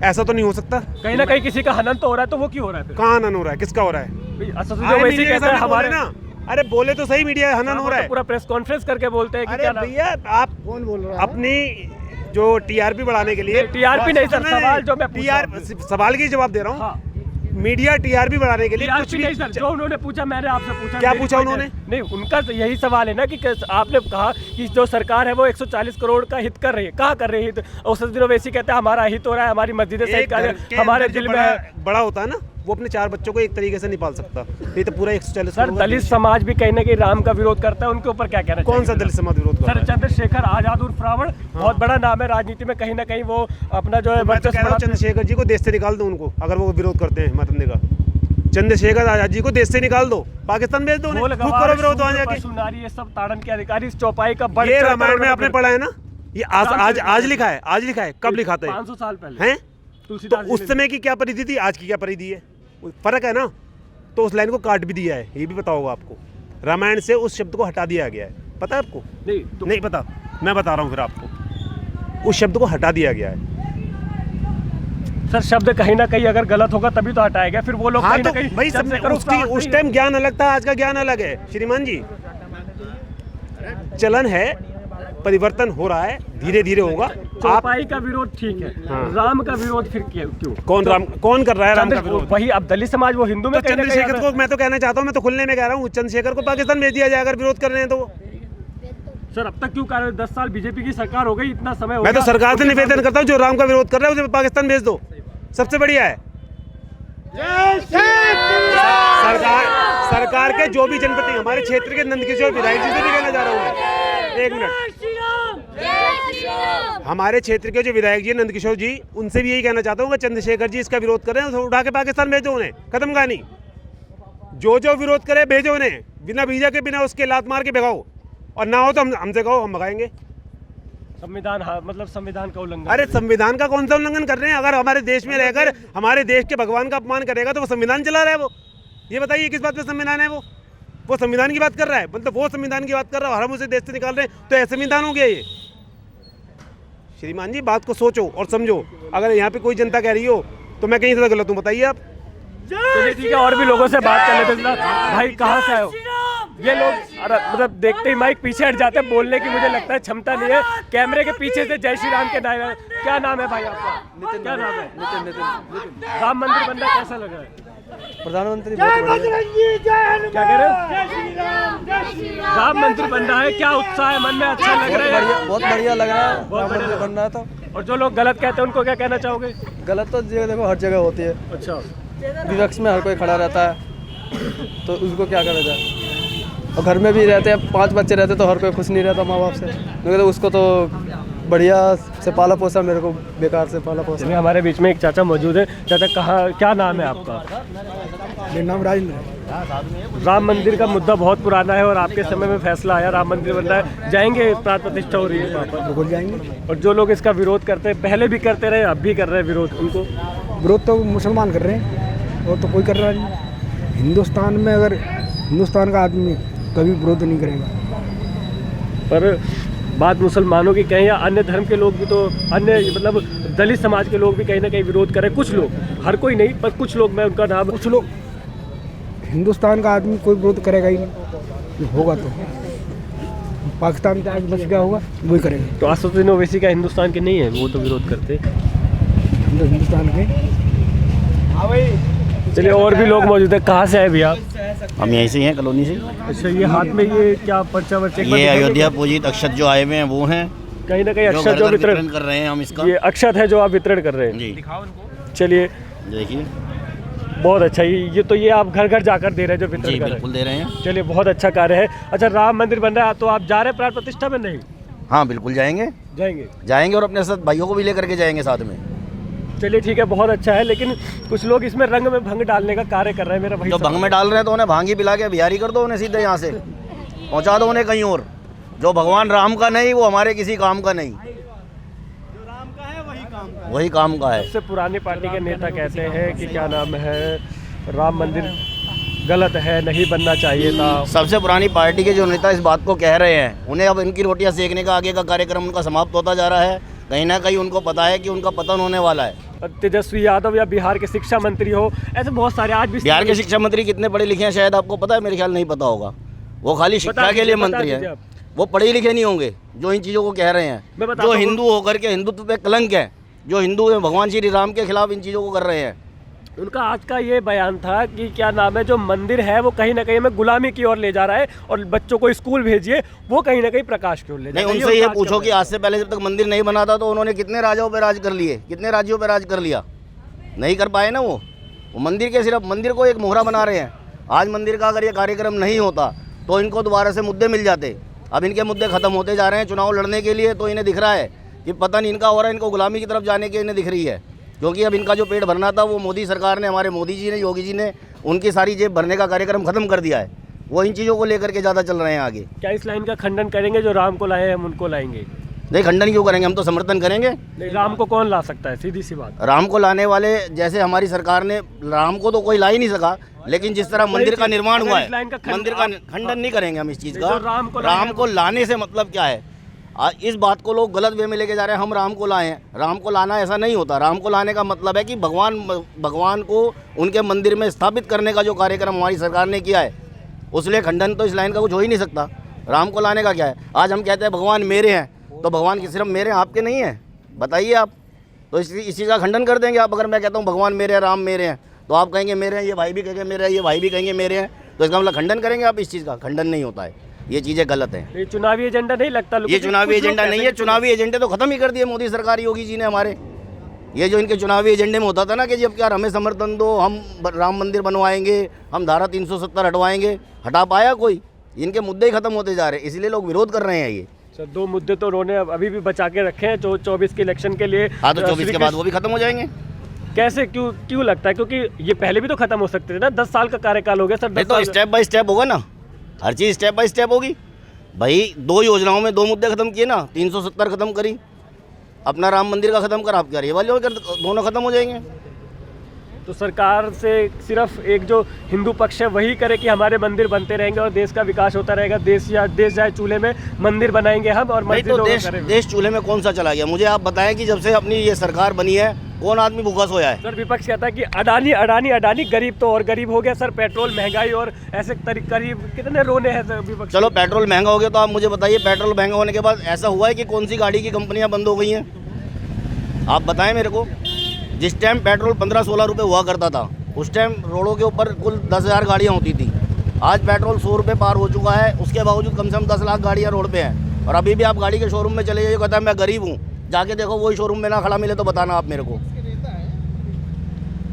S3: ऐसा तो नहीं हो सकता।
S5: कहीं ना कहीं किसी का हनन तो हो रहा है, तो वो क्यों हो रहा है?
S3: कहाँ हनन हो रहा है? किसका हो रहा है?
S5: वैसे कहते हैं हमारे
S3: ना, अरे बोले तो सही, मीडिया हनन हो रहा है।
S5: पूरा प्रेस कॉन्फ्रेंस करके बोलते हैं कि
S3: क्या भैया आप
S6: कौन बोल रहा है?
S3: अपनी जो टीआरपी बढ़ाने के लिए,
S5: टीआरपी नहीं सर, सवाल जो मैं
S3: सवाल की जवाब दे रहा हूँ। मीडिया टीआरपी बढ़ाने के लिए कुछ
S5: नहीं सर, जो उन्होंने पूछा मैंने आपसे पूछा।
S3: क्या पूछा उन्होंने?
S5: नहीं, उनका यही सवाल है ना कि आपने कहा कि जो सरकार है वो 140 करोड़ का हित कर रही है। कहाँ कर रही है? औसत दिनों वैसे कहते हैं हमारा हित हो रहा है, हमारी मस्जिदें सही, हमारे दिल में
S3: बड़ा होता है ना, वो अपने 4 बच्चों को एक तरीके से नहीं पाल सकता। ये तो पूरा 140।
S5: सर, दलित समाज भी कहीं ना कहीं राम का विरोध करता है, उनके ऊपर क्या कहना?
S3: कौन सा दलित समाज विरोध करता है?
S5: सर, चंद्रशेखर आजाद उर्फ रावण बहुत बड़ा नाम है राजनीति में, कहीं ना कहीं वो अपना जो है
S3: चंद्रशेखर जी को देश से निकाल दो उनको, अगर वो विरोध करते हैं मातंदे का। चंद्रशेखर आजाद जी को देश से निकाल दो, पाकिस्तान भेज दो, करो विरोध वहाँ जाके।
S5: ये सब ताड़न के अधिकारी, इस चौपाई का बड़ा,
S3: ये रामायण में आपने पढ़ा है ना? ये आज लिखा है, आज लिखा है। कब लिखा था?
S5: 500 साल पहले
S3: हैं? तो उस समय की क्या परिधि थी, आज की क्या परिधि है? फर्क है ना। तो उस लाइन को काट भी दिया है, ये भी पता होगा आपको। रामायण से उस शब्द को हटा दिया गया है, पता है आपको? नहीं पता, मैं बता रहा हूँ फिर आपको। उस शब्द को हटा दिया गया है।
S5: सर, शब्द कहीं ना कहीं अगर गलत होगा तभी तो हटाया गया, फिर वो लोग
S3: कहीं ना कहीं भाई उस टाइम ज्ञान अलग था, आज का ज्ञान अलग है श्रीमान जी। चलन है, परिवर्तन हो रहा है, धीरे धीरे होगा।
S5: चौपाई का विरोध ठीक है, राम का विरोध फिर क्यों?
S3: कौन कर रहा है राम का विरोध?
S5: वही अब दलित समाज, वो हिंदू में।
S3: चंद्रशेखर को मैं तो कहना चाहता हूँ, मैं तो खुलने में कह रहा हूँ, चंद्रशेखर को पाकिस्तान भेज दिया जाए अगर विरोध कर रहे हैं तो।
S5: सर, अब तक क्यों कर रहे? 10 साल बीजेपी की सरकार हो गई, इतना समय हो
S3: मैं तो सरकार से निवेदन करता हूँ, जो राम का विरोध कर रहा है उसे पाकिस्तान भेज दो, सबसे बढ़िया है। सरकार के जो भी जनप्रतिनिधि, हमारे क्षेत्र के नंदकिशोर विधायक जी से भी कहना चाह रहा हूँ मैं, एक मिनट, हमारे क्षेत्र के जो विधायक जी नंदकिशोर जी, उनसे भी यही कहना चाहता हूँ कि चंद्रशेखर जी इसका विरोध कर रहे हैं, तो उठा के पाकिस्तान भेजो उन्हें, खत्म कहानी। जो विरोध करे भेजो उन्हें, बिना वीजा के, बिना उसके लात मार के भगाओ, और ना हो तो हमसे कहो, हम भगाएंगे।
S5: संविधान, हाँ, मतलब संविधान का उल्लंघन।
S3: अरे संविधान का कौन सा उल्लंघन कर रहे हैं? अगर हमारे देश में रहकर हमारे देश के भगवान का अपमान करेगा तो वो संविधान चला रहा है। वो ये बताइए किस बात पे संविधान है? वो संविधान की बात कर रहा है, मतलब वो संविधान की बात कर रहा है और हम उसे देश से निकाल रहे हैं, तो ऐसे संविधान हो गया ये? श्रीमान जी, बात को सोचो और समझो। अगर यहाँ पे कोई जनता कह रही हो तो मैं कहीं से गलत हूँ, बताइए आप।
S5: चलिए ठीक है, और भी लोगों से बात कर लेते हैं। भाई कहाँ से आए हो? ये लोग मतलब देखते ही माइक पीछे हट जाते हैं, बोलने की मुझे लगता है क्षमता नहीं है। कैमरे के पीछे से जय श्री राम के नारे। क्या नाम है भाई आपका? नितिन। क्या नाम है? नितिन। राम मंदिर बनना कैसा लग रहा है?
S1: प्रधानमंत्री बहुत बढ़िया।
S5: क्या कह रहे हो? राम मंदिर बन रहा है, क्या उत्साह है मन में? अच्छा लग रहा है?
S1: बहुत बढ़िया लग रहा है,
S5: बहुत बढ़िया
S1: बन रहा था।
S5: और जो लोग गलत कहते हैं उनको क्या कहना चाहोगे?
S1: गलत तो देखो हर जगह होती है।
S5: अच्छा,
S1: विपक्ष में हर कोई खड़ा रहता है, तो उसको क्या करा जाए? और घर में भी रहते हैं, 5 बच्चे रहते तो हर कोई खुश नहीं रहता माँ बाप से। मैं तो उसको तो बढ़िया से पाला पोसा, मेरे को बेकार से पाला पोसा।
S5: हमारे बीच में एक चाचा मौजूद है। चाचा कहाँ, क्या नाम है आपका?
S1: मेरा नाम राजेंद्र है।
S5: राम मंदिर का मुद्दा बहुत पुराना है और आपके समय में फैसला आया, राम मंदिर बन रहा है, जाएंगे? प्राण प्रतिष्ठा हो रही है वहाँ पर,
S1: बिल्कुल जाएंगे।
S5: और जो लोग इसका विरोध करते हैं, पहले भी करते रहे, अब भी कर रहे हैं विरोध, उनको
S1: विरोध तो मुसलमान कर रहे हैं, और तो कोई कर रहा नहीं। हिंदुस्तान में अगर हिंदुस्तान का आदमी कभी विरोध नहीं करेगा।
S5: पर बात मुसलमानों की कहें या अन्य धर्म के लोग भी, तो अन्य मतलब दलित समाज के लोग भी कहीं ना कहीं विरोध करें, कुछ लोग, हर कोई नहीं, पर कुछ लोग, मैं उनका नाम,
S1: कुछ लोग। हिंदुस्तान का आदमी कोई विरोध करेगा ही नहीं, होगा तो पाकिस्तान का बच गया होगा, वही करेगा।
S5: तो असदुद्दीन ओवैसी का हिंदुस्तान के नहीं है, वो तो विरोध करते
S1: हम तो हिंदुस्तान के।
S5: चलिए, और भी लोग मौजूद है। कहाँ से आए भैया आप?
S2: हम यहीं से हैं, कॉलोनी से।
S5: अच्छा, ये हाथ में ये क्या पर्चा वर्चा?
S2: ये अयोध्या पूजित अक्षत जो आए हुए हैं वो हैं,
S5: कहीं ना कहीं अक्षत जो वितरण
S2: कर रहे हैं हम इसका।
S5: ये अक्षत है जो आप वितरण कर रहे हैं
S2: जी।
S5: चलिए,
S2: देखिए,
S5: बहुत अच्छा। ये तो ये आप घर घर जाकर दे रहे हैं जो वितरण कर रहे हैं?
S2: बिल्कुल दे रहे हैं।
S5: चलिए, बहुत अच्छा कार्य है। अच्छा, राम मंदिर बन रहा है, तो आप जा रहे हैं प्राण प्रतिष्ठा में? नहीं,
S2: हाँ बिल्कुल जाएंगे और अपने साथ भाइयों को भी लेकर के जाएंगे साथ में।
S5: चलिए ठीक है, बहुत अच्छा है। लेकिन कुछ लोग इसमें रंग में भंग डालने का कार्य कर रहे हैं। मेरा भाई
S2: जो भंग में डाल रहे हैं तो उन्हें भांगी पिला के बिहारी कर दो, उन्हें सीधे यहाँ से पहुँचा दो उन्हें कहीं और। जो भगवान राम का नहीं, वो हमारे किसी काम का नहीं, वही काम का है।
S5: सबसे पुरानी पार्टी के नेता कहते हैं कि क्या नाम है, राम मंदिर गलत है, नहीं बनना चाहिए था।
S2: सबसे पुरानी पार्टी के जो नेता इस बात को कह रहे हैं, उन्हें अब इनकी रोटियां सेकने का आगे का कार्यक्रम उनका समाप्त होता जा रहा है। कहीं ना कहीं उनको पता है कि उनका पतन होने वाला है।
S5: तेजस्वी यादव या बिहार के शिक्षा मंत्री हो, ऐसे बहुत सारे आज भी।
S2: बिहार के शिक्षा मंत्री कितने पढ़े लिखे हैं शायद आपको पता है? मेरे ख्याल नहीं पता होगा। वो खाली शिक्षा के लिए मंत्री हैं, वो पढ़े लिखे नहीं होंगे जो इन चीज़ों को कह रहे हैं। जो हिंदू होकर के हिंदुत्व पे कलंक है, जो हिंदू है भगवान श्री राम के खिलाफ इन चीज़ों को कर रहे हैं।
S5: उनका आज का ये बयान था कि क्या नाम है, जो मंदिर है वो कहीं ना कहीं हमें गुलामी की ओर ले जा रहा है, और बच्चों को स्कूल भेजिए, वो कहीं ना कहीं प्रकाश की ओर ले जा रहा है।
S2: नहीं, उनसे ये पूछो कि आज से पहले जब तक मंदिर नहीं बना था तो उन्होंने कितने राजाओं पर राज कर लिए, कितने राज्यों पर राज कर लिया? नहीं कर पाए ना। वो मंदिर के सिर्फ मंदिर को एक मोहरा बना रहे हैं। आज मंदिर का अगर ये कार्यक्रम नहीं होता तो इनको दोबारा से मुद्दे मिल जाते। अब इनके मुद्दे खत्म होते जा रहे हैं चुनाव लड़ने के लिए, तो इन्हें दिख रहा है कि पता नहीं इनका हो रहा है, इनको गुलामी की तरफ जाने की इन्हें दिख रही है। क्योंकि अब इनका जो पेट भरना था वो मोदी सरकार ने, हमारे मोदी जी ने, योगी जी ने उनकी सारी जेब भरने का कार्यक्रम खत्म कर दिया है। वो इन चीज़ों को लेकर के ज़्यादा चल रहे हैं आगे।
S5: क्या इस लाइन का खंडन करेंगे, जो राम को लाए हम उनको लाएंगे?
S2: नहीं, खंडन क्यों करेंगे, हम तो समर्थन करेंगे।
S5: नहीं, राम को कौन ला सकता है, सीधी सी बात।
S2: राम को लाने वाले, जैसे हमारी सरकार ने, राम को तो कोई ला ही नहीं सका, लेकिन जिस तरह मंदिर का निर्माण हुआ है, मंदिर का खंडन नहीं करेंगे हम इस चीज़ का। राम को लाने से मतलब क्या है? इस बात को लोग गलत वे में लेके जा रहे हैं, हम राम को लाए हैं। राम को लाना ऐसा नहीं होता। राम को लाने का मतलब है कि भगवान को उनके मंदिर में स्थापित करने का जो कार्यक्रम हमारी सरकार ने किया है, उसलिए खंडन तो इस लाइन का कुछ हो ही नहीं सकता। राम को लाने का क्या है? आज हम कहते हैं भगवान मेरे हैं, तो भगवान की सिर्फ मेरे, आपके नहीं है? बताइए आप। तो इस चीज़ का खंडन कर देंगे आप। अगर मैं कहता हूँ भगवान मेरे हैं, राम मेरे हैं, तो आप कहेंगे मेरे हैं, ये भाई भी कहेंगे मेरे हैं, ये भाई भी कहेंगे मेरे हैं, तो इसका मतलब खंडन करेंगे आप? इस चीज़ का खंडन नहीं होता है, ये चीज़ें गलत हैं।
S5: ये चुनावी एजेंडा नहीं लगता?
S2: ये चुनावी एजेंडा नहीं है। चुनावी एजेंडे तो खत्म ही कर दिए मोदी सरकार, योगी जी ने हमारे। ये जो इनके चुनावी एजेंडे में होता था ना कि जब यार हमें समर्थन दो, हम राम मंदिर बनवाएंगे, हम धारा 370 हटवाएंगे, हटा पाया कोई? इनके मुद्दे ही खत्म होते जा रहे हैं, इसलिए लोग विरोध कर रहे हैं ये।
S5: सर 2 मुद्दे तो उन्होंने अभी भी बचा के रखे हैं 24 के इलेक्शन के लिए।
S2: हाँ, तो 24 के बाद वो भी खत्म हो जाएंगे।
S5: कैसे, क्यों लगता है? क्योंकि ये पहले भी तो खत्म हो सकते थे ना, 10 साल का कार्यकाल हो गया सर। 10
S2: तो स्टेप बाय स्टेप होगा ना, हर चीज़ स्टेप बाय स्टेप होगी भाई। 2 योजनाओं में 2 मुद्दे खत्म किए ना, 370 खत्म करी, अपना राम मंदिर का खत्म करा, आप क्या ये वाले दोनों खत्म हो जाएंगे।
S5: तो सरकार से सिर्फ एक जो हिंदू पक्ष है वही करे कि हमारे मंदिर बनते रहेंगे और देश का विकास होता रहेगा, देश जाए चूल्हे में, मंदिर बनाएंगे हम और मस्जिदों में करेंगे।
S2: देश चूल्हे में कौन सा चला गया? मुझे आप बताएं कि जब से अपनी ये सरकार बनी है कौन आदमी भूखा सोया है?
S5: सर विपक्ष कहता है कि अडानी, गरीब तो और गरीब हो गया सर, पेट्रोल महंगाई और ऐसे करीब कितने रोने हैं सर विपक्ष।
S2: चलो पेट्रोल महंगा हो गया तो आप मुझे बताइए, पेट्रोल महंगा होने के बाद ऐसा हुआ है कि कौन सी गाड़ी की कंपनियां बंद हो गई हैं? आप बताएं मेरे को। जिस टाइम पेट्रोल 15-16 रुपये हुआ करता था, उस टाइम रोडों के ऊपर कुल 10,000 गाड़ियाँ होती थी। आज पेट्रोल 100 रुपये पार हो चुका है, उसके बावजूद कम से कम 10 लाख गाड़ियाँ रोड पे हैं। और अभी भी आप गाड़ी के शोरूम में चले जाइए, कहता है मैं गरीब हूँ, जाके देखो वही शोरूम में ना खड़ा मिले तो बताना आप मेरे को।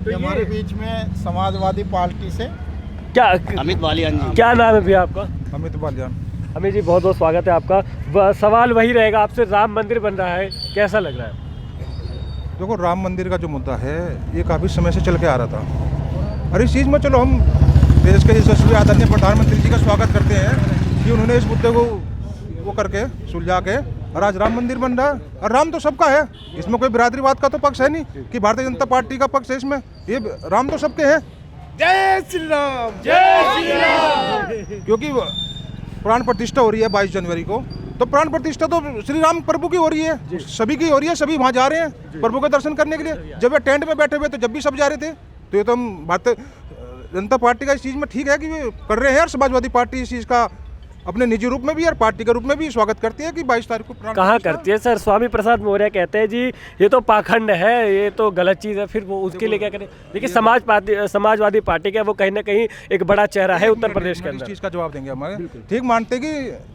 S4: तो हमारे बीच में समाजवादी पार्टी से
S5: क्या
S2: अमित बालियान जी।
S5: क्या नाम है भैया आपका?
S10: अमित बालियान।
S5: अमित जी बहुत बहुत स्वागत है आपका। सवाल वही रहेगा आपसे, राम मंदिर बन रहा है, कैसा लग रहा है?
S10: देखो, राम मंदिर का जो मुद्दा है ये काफ़ी समय से चल के आ रहा था, और इस चीज़ में चलो हम देश के यशस्वी आदरणीय प्रधानमंत्री जी का स्वागत करते हैं कि उन्होंने इस मुद्दे को वो करके सुलझा के और आज राम मंदिर बन रहा है। और राम तो सबका है, इसमें कोई बिरादरीवाद का तो पक्ष है नहीं कि भारतीय जनता पार्टी का पक्ष है इसमें। ये राम तो सबके हैं। जय श्री राम, जय श्री राम। क्योंकि प्राण प्रतिष्ठा हो रही है 22 जनवरी को, तो प्राण प्रतिष्ठा तो श्री राम प्रभु की हो रही है, सभी की हो रही है, सभी वहाँ जा रहे हैं प्रभु के दर्शन करने के लिए। जब ये टेंट में बैठे हुए तो जब भी सब जा रहे थे, तो ये तो हम भारतीय जनता पार्टी का इस चीज़ में ठीक है कि वे कर रहे हैं, और समाजवादी पार्टी इस चीज़ का अपने निजी रूप में भी और पार्टी के रूप में भी स्वागत करती है कि 22 तारीख को प्राण
S5: कहाँ करती है सर? स्वामी प्रसाद मौर्य कहते हैं जी ये तो पाखंड है, ये तो गलत चीज़ है, फिर वो उसके लिए क्या करें? देखिए समाजवादी पार्टी का वो कहीं ना कहीं एक बड़ा चेहरा है उत्तर प्रदेश के अंदर।
S10: इस चीज़ का जवाब देंगे हमारे। ठीक मानते कि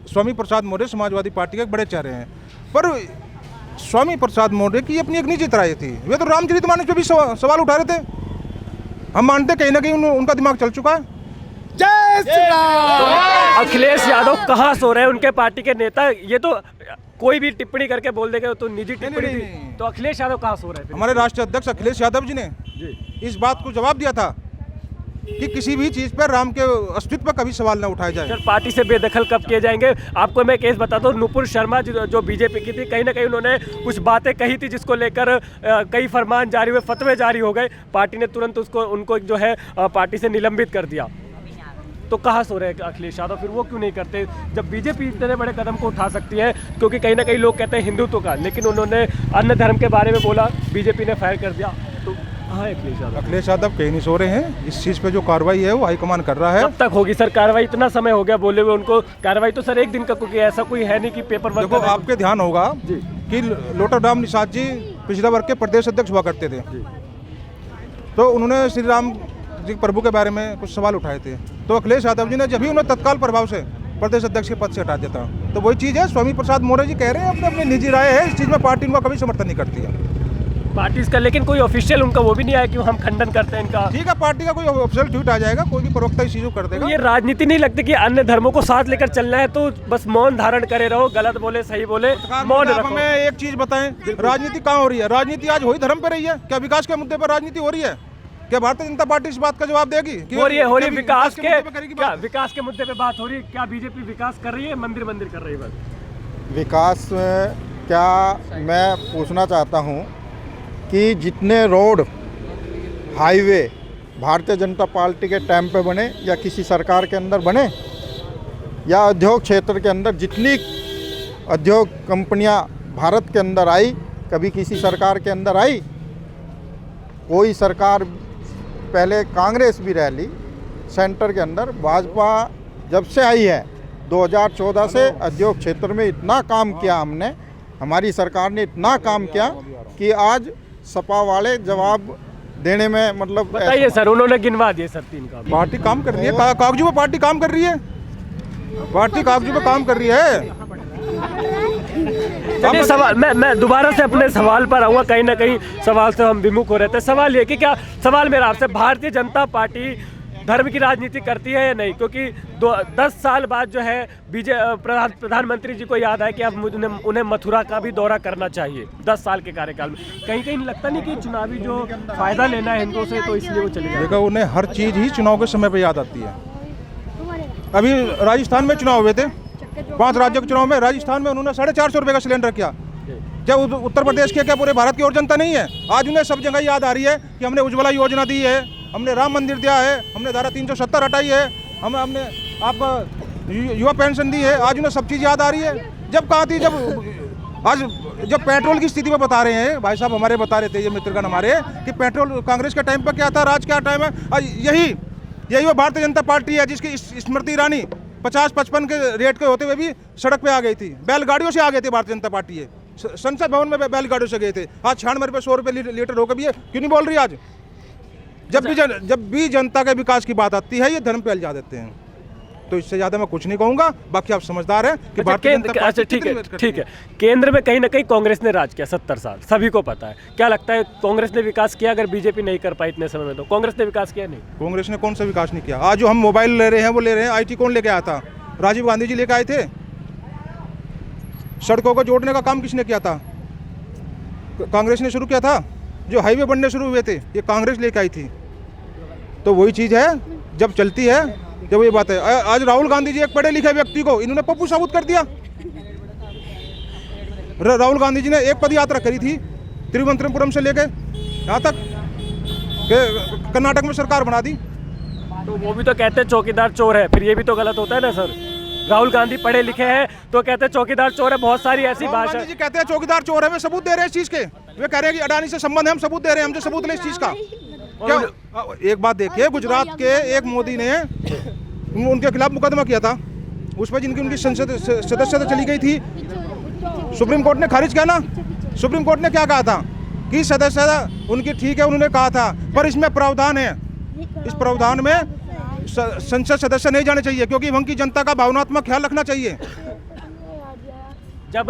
S10: स्वामी प्रसाद मौर्य समाजवादी पार्टी के एक बड़े चेहरे हैं, पर स्वामी प्रसाद मौर्य की अपनी एक निजी राय थी। वे तो रामचरितमानस पे भी सवाल उठा रहे थे। हम मानते कहीं ना कहीं उनका दिमाग चल चुका है। जय श्री राम।
S5: अखिलेश यादव कहाँ सो रहे हैं? उनके पार्टी के नेता, ये तो कोई भी टिप्पणी करके बोल देगा तो निजी टिप्पणी थी, तो अखिलेश यादव कहाँ सो रहे थे?
S10: हमारे राष्ट्रीय अध्यक्ष अखिलेश यादव जी ने इस बात को जवाब दिया था कि किसी भी चीज़ पर राम के अस्तित्व पर कभी सवाल न उठाया जाए।
S5: सर पार्टी से बेदखल कब किए जाएंगे? आपको मैं केस बताता हूँ, नुपुर शर्मा जो बीजेपी की थी, कहीं ना कहीं उन्होंने कुछ बातें कही थी जिसको लेकर कई फरमान जारी हुए, फतवे जारी हो गए, पार्टी ने तुरंत उनको जो है पार्टी से निलंबित कर दिया। तो कहाँ सो रहे हैं अखिलेश यादव? फिर वो क्यों नहीं करते जब बीजेपी इतने बड़े कदम को उठा सकती है? क्योंकि कहीं ना कहीं लोग कहते हैं हिंदुत्व का, लेकिन उन्होंने अन्य धर्म के बारे में बोला, बीजेपी ने फायर कर दिया। तो कहाँ है अखिलेश यादव?
S10: अखिलेश यादव कहीं नहीं सो रहे हैं। इस चीज़ पे जो कार्रवाई है वो हाईकमान कर रहा है।
S5: कब तक होगी सर कार्रवाई? इतना समय हो गया बोले हुए उनको। कार्रवाई तो सर एक दिन का, क्योंकि ऐसा कोई है नहीं कि पेपर वर्क।
S10: देखो, आपके ध्यान होगा कि लोटाराम निषाद जी पिछड़ा वर्ग के प्रदेश अध्यक्ष हुआ करते थे, तो उन्होंने श्री राम जी प्रभु के बारे में कुछ सवाल उठाए थे, तो अखिलेश यादव जी ने जब भी उन्हें तत्काल प्रभाव से प्रदेश अध्यक्ष के पद से हटा देता। तो वही चीज़ है, स्वामी प्रसाद मौर्य जी कह रहे हैं, अपने निजी राय है, इस चीज़ में पार्टी उनका कभी समर्थन नहीं करती है।
S5: पार्टी इसका, लेकिन कोई ऑफिशियल उनका वो भी नहीं आया कि हम खंडन करते हैं इनका।
S10: ठीक है, पार्टी का कोई ऑफिशियल ट्वीट आ जाएगा, कोई भी प्रवक्ता इस चीज़ को कर देगा।
S5: ये राजनीति नहीं लगती कि अन्य धर्मों को साथ लेकर चलना है तो बस मौन धारण करे रहो, गलत बोले सही बोले मौन रखो।
S10: हमें एक चीज़ बताएं, राजनीति कहाँ हो रही है? राजनीति आज वही धर्म पे रही है क्या? विकास के मुद्दे पर राजनीति हो रही है क्या? भारतीय जनता पार्टी इस बात का जवाब देगी कि
S5: हो रही है विकास के क्या? विकास के मुद्दे पे बात हो रही है क्या? बीजेपी विकास कर रही है, मंदिर कर रही है? बस
S4: विकास क्या, मैं पूछना चाहता हूँ कि जितने road highway Bharatiya Janata party के टाइम पे बने या किसी सरकार के अंदर बने, या उद्योग क्षेत्र के अंदर जितनी उद्योग कंपनियां भारत के अंदर आई, कभी किसी सरकार के अंदर आई? कोई सरकार, पहले कांग्रेस भी रह ली सेंटर के अंदर, भाजपा जब से आई है 2014 से उद्योग क्षेत्र में इतना काम किया हमने, हमारी सरकार ने इतना काम किया कि आज सपा वाले जवाब देने में मतलब।
S5: बताइए सर, उन्होंने गिनवा दिए सर 3 काम।
S10: पार्टी काम कर रही है, कागजों पे पार्टी काम कर रही है, पार्टी कागजों पे काम कर रही है।
S5: चलिए सवाल मैं दोबारा से अपने सवाल पर आऊँगा, कहीं ना कहीं सवाल से हम विमुख हो रहे थे। सवाल ये कि क्या सवाल मेरा आपसे, भारतीय जनता पार्टी धर्म की राजनीति करती है या नहीं? क्योंकि 10 साल बाद जो है प्रधानमंत्री जी को याद है कि अब उन्हें मथुरा का भी दौरा करना चाहिए 10 साल के कार्यकाल में। कहीं कहीं लगता नहीं कि चुनावी जो फायदा लेना है इनको से, तो इसलिए वो चले गए?
S10: देखो, उन्हें हर चीज़ ही चुनाव के समय पर याद आती है। अभी राजस्थान में चुनाव हुए थे, 5 राज्यों के चुनाव में राजस्थान में उन्होंने 450 रुपये का सिलेंडर किया। जब उत्तर प्रदेश के क्या पूरे भारत की और जनता नहीं है? आज उन्हें सब जगह याद आ रही है कि हमने उज्ज्वला योजना दी है, हमने राम मंदिर दिया है, हमने धारा 370 हटाई है, हमने आपका युवा पेंशन दी है। आज उन्हें सब चीज़ याद आ रही है। जब कहा थी, जब पेट्रोल की स्थिति पर बता रहे हैं भाई साहब, हमारे बता रहे थे ये मित्रगण हमारे, कि पेट्रोल कांग्रेस के टाइम पर क्या था, राज क्या टाइम है। आज यही वो भारतीय जनता पार्टी है जिसकी स्मृति ईरानी 50-55 के रेट के होते हुए भी सड़क पे आ गई थी, बैलगाड़ियों से आ गई थी भारतीय जनता पार्टी है। संसद भवन में बैलगाड़ियों से गए थे। आज 96 रुपये 100 रुपये लीटर होकर भी क्यों नहीं बोल रही? आज जब भी जनता के विकास की बात आती है ये धर्म पे इल्जाम देते हैं। तो इससे ज़्यादा मैं कुछ नहीं कहूँगा। बाकी आप समझदार हैं कि भारतीय जनता पार्टी
S5: ठीक है। केंद्र में कहीं ना कहीं कांग्रेस ने राज किया 70 साल, सभी को पता है। क्या लगता है कांग्रेस ने विकास किया? अगर बीजेपी नहीं कर पाई इतने समय में, तो कांग्रेस ने विकास किया? नहीं,
S10: कांग्रेस ने कौन सा विकास नहीं किया। आज जो हम मोबाइल ले रहे हैं वो ले रहे हैं, IT कौन लेके आया था? राजीव गांधी जी लेके आए थे। सड़कों को जोड़ने का काम किसने किया था? कांग्रेस ने शुरू किया था। जो हाईवे बनने शुरू हुए थे ये कांग्रेस लेके आई थी। तो वही चीज़ है, जब चलती है, जब ये बात है। आज राहुल गांधी जी एक पढ़े लिखे व्यक्ति को इन्होंने पप्पू साबुत कर दिया। राहुल गांधी जी ने एक पद यात्रा करी थी तिरुवनंतपुरम से लेके यहाँ तक, कर्नाटक में सरकार बना दी।
S5: तो वो भी तो कहते हैं चौकीदार चोर है, फिर ये भी तो गलत होता है ना सर? राहुल गांधी पढ़े लिखे हैं तो कहते हैं चौकीदार चोर है। बहुत सारी ऐसी भाषा
S10: जी कहते हैं चौकीदार चोर है, वे सबूत दे रहे हैं इस चीज़ के। वे कह रहे हैं कि अडानी से संबंध है, हम सबूत दे रहे हैं, हमसे सबूत ले इस चीज़ का। क्या एक बात देखिए, गुजरात के एक मोदी ने उनके खिलाफ मुकदमा किया था, उस पर जिनकी उनकी संसद सदस्यता चली गई थी, सुप्रीम कोर्ट ने खारिज किया ना। सुप्रीम कोर्ट ने क्या कहा था कि सदस्यता उनकी ठीक है, उन्होंने कहा था, पर इसमें प्रावधान है, इस प्रावधान में संसद सदस्य नहीं जाने चाहिए, क्योंकि वहाँ की जनता का भावनात्मक ख्याल रखना चाहिए।
S5: जब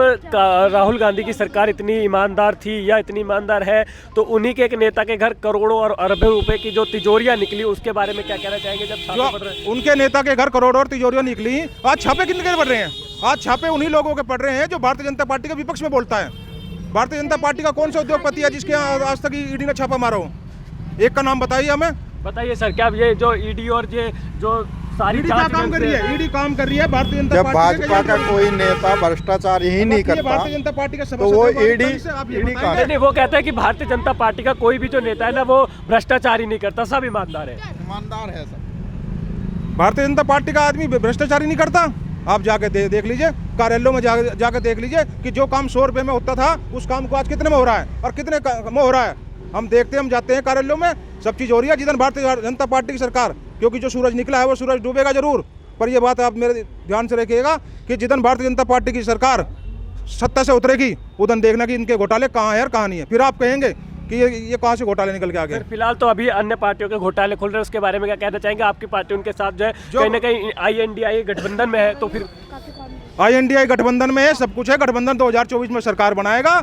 S5: राहुल गांधी की सरकार इतनी ईमानदार थी या इतनी ईमानदार है, तो उन्हीं के एक नेता के घर करोड़ों और अरबों रुपए की जो तिजोरियां निकली, उसके बारे में क्या कहना चाहेंगे? जब छापे पड़ रहे हैं,
S10: उनके नेता के घर करोड़ों और तिजोरियां निकली, आज छापे किनके पड़ रहे हैं? आज छापे उन्हीं लोगों के पड़ रहे हैं जो भारतीय जनता पार्टी के विपक्ष में बोलता है। भारतीय जनता पार्टी का कौन सा उद्योगपति है जिसके आज तक ईडी ने छापा मारा हो? एक का नाम बताइए हमें।
S5: बताइए सर, क्या ये जो ईडी और ये जो सारी
S10: जांच काम कर रही है, ईडी काम कर रही है भारतीय जनता
S4: जब भाजपा का कोई नेता भ्रष्टाचार ही नहीं करता
S10: भारतीय जनता पार्टी का
S4: तो वो ईडी
S5: नहीं, वो कहता है कि भारतीय जनता पार्टी का कोई भी जो नेता है ना, वो भ्रष्टाचार ही नहीं करता, सब ईमानदार है।
S4: ईमानदार है सब।
S10: भारतीय जनता पार्टी का आदमी भ्रष्टाचार ही नहीं करता। आप जाके देख लीजिए, कार्यालयों में जाके देख लीजिए कि जो काम 100 रुपये में होता था, उस काम को आज कितने में हो रहा है और कितने में हो रहा है। हम देखते हैं, हम जाते हैं कार्यालयों में, सब चीज़ हो रही है। जिधर भारतीय जनता पार्टी की सरकार, क्योंकि जो सूरज निकला है वो सूरज डूबेगा जरूर, पर ये बात आप मेरे ध्यान से रखिएगा कि जिधर भारतीय जनता पार्टी की सरकार सत्ता से उतरेगी, उधर देखना कि इनके घोटाले कहाँ है और कहाँ नहीं है। फिर आप कहेंगे कि ये कहाँ से घोटाले निकल के आ गए।
S5: फिलहाल तो अभी अन्य पार्टियों के घोटाले खुल रहे हैं, उसके बारे में क्या कहना चाहेंगे? आपकी पार्टी उनके साथ जो है कहीं ना कहीं INDI गठबंधन में है, तो फिर
S10: INDI गठबंधन में है, सब कुछ है। गठबंधन 2024 में सरकार बनाएगा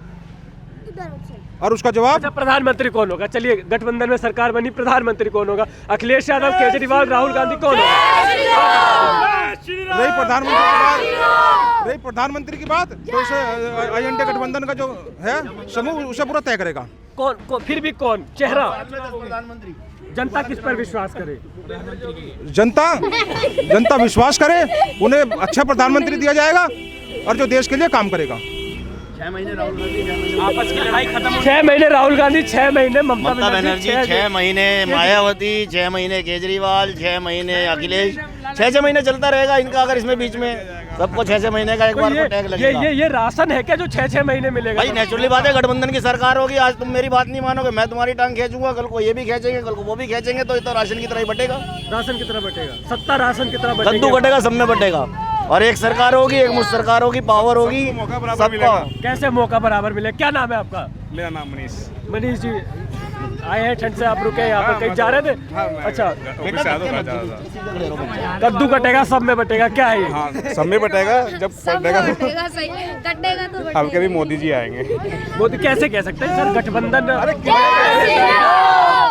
S10: और उसका जवाब।
S5: अच्छा, प्रधानमंत्री कौन होगा? चलिए, गठबंधन में सरकार बनी, प्रधानमंत्री कौन होगा? अखिलेश यादव, केजरीवाल, राहुल गांधी, कौन होगा?
S10: रही प्रधानमंत्री की बात, तो इसे INDI गठबंधन का जो है समूह उसे पूरा तय करेगा।
S5: कौन फिर भी कौन चेहरा? प्रधानमंत्री। जनता किस पर विश्वास करे?
S10: जनता विश्वास करे, उन्हें अच्छा प्रधानमंत्री दिया जाएगा और जो देश के लिए काम करेगा।
S2: 6 महीने राहुल गांधी,
S5: आपस की लड़ाई खत्म। 6 महीने राहुल गांधी, 6 महीने ममता
S2: बनर्जी, 6 महीने मायावती, 6 महीने केजरीवाल, 6 महीने अखिलेश, 6 महीने चलता रहेगा इनका। अगर इसमें बीच में सबको 6 महीने का एक बार को टैग लगेगा।
S5: ये राशन है क्या जो 6 महीने मिलेगा?
S2: भाई नेचुरली बात है, गठबंधन की सरकार होगी, आज तुम मेरी बात नहीं मानोगे, मैं तुम्हारी टांग खींचूंगा, कल को ये भी खींचेंगे, कल को वो भी खींचेंगे, तो इतना राशन की तरह ही बटेगा।
S5: राशन की तरह बटेगा, सत्ता राशन की तरह बटेगा,
S2: कद्दू बटेगा, सब में बटेगा। और एक सरकार होगी, एक मुश्त सरकार होगी, पावर होगी सबका।
S5: कैसे मौका बराबर मिले? क्या नाम है आपका?
S3: मेरा नाम मनीष।
S5: मनीष जी, आए हैं ठंड से, आप रुके यहाँ पर, कहीं जा रहे थे? अच्छा, कद्दू कटेगा सब में बटेगा, क्या है ये?
S10: सब में बटेगा, जब
S7: कटेगा सही, कटेगा तो
S10: अब कभी मोदी जी आएंगे।
S5: मोदी कैसे कह सकते हैं सर? गठबंधन,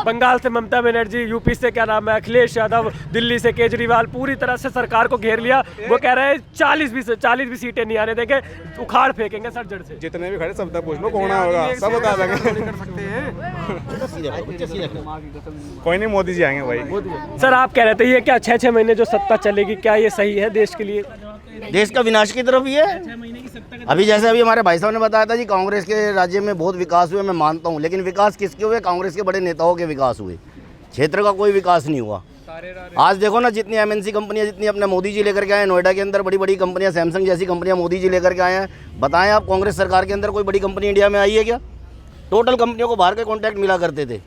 S5: बंगाल से ममता बनर्जी, यूपी से क्या नाम है अखिलेश यादव, दिल्ली से केजरीवाल, पूरी तरह से सरकार को घेर लिया। वो कह रहे हैं 40 भी सीटें नहीं आने देंगे, उखाड़ फेंकेंगे सर जड़ से।
S10: जितने भी खड़े सब तक पूछ लो कौन होगा, सब बता देंगे। कोई नहीं, मोदी जी आएंगे भाई।
S5: सर आप कह रहे थे ये क्या 6-6 महीने जो सत्ता चलेगी, क्या ये सही है देश के लिए?
S2: देश का विनाश की तरफ ही है। अभी जैसे अभी हमारे भाई साहब ने बताया था जी, कांग्रेस के राज्य में बहुत विकास हुए, मैं मानता हूँ, लेकिन विकास किसके हुए? कांग्रेस के बड़े नेताओं के विकास हुए, क्षेत्र का कोई विकास नहीं हुआ। आज देखो ना, जितनी एमएनसी कंपनियां, जितनी अपने मोदी जी लेकर के आए, नोएडा के अंदर बड़ी बड़ी कंपनियां, सैमसंग जैसी कंपनियां मोदी जी लेकर के आए हैं। बताएं आप, कांग्रेस सरकार के अंदर कोई बड़ी कंपनी इंडिया में आई है क्या? टोटल कंपनियों को बाहर के कॉन्ट्रैक्ट मिला करते थे।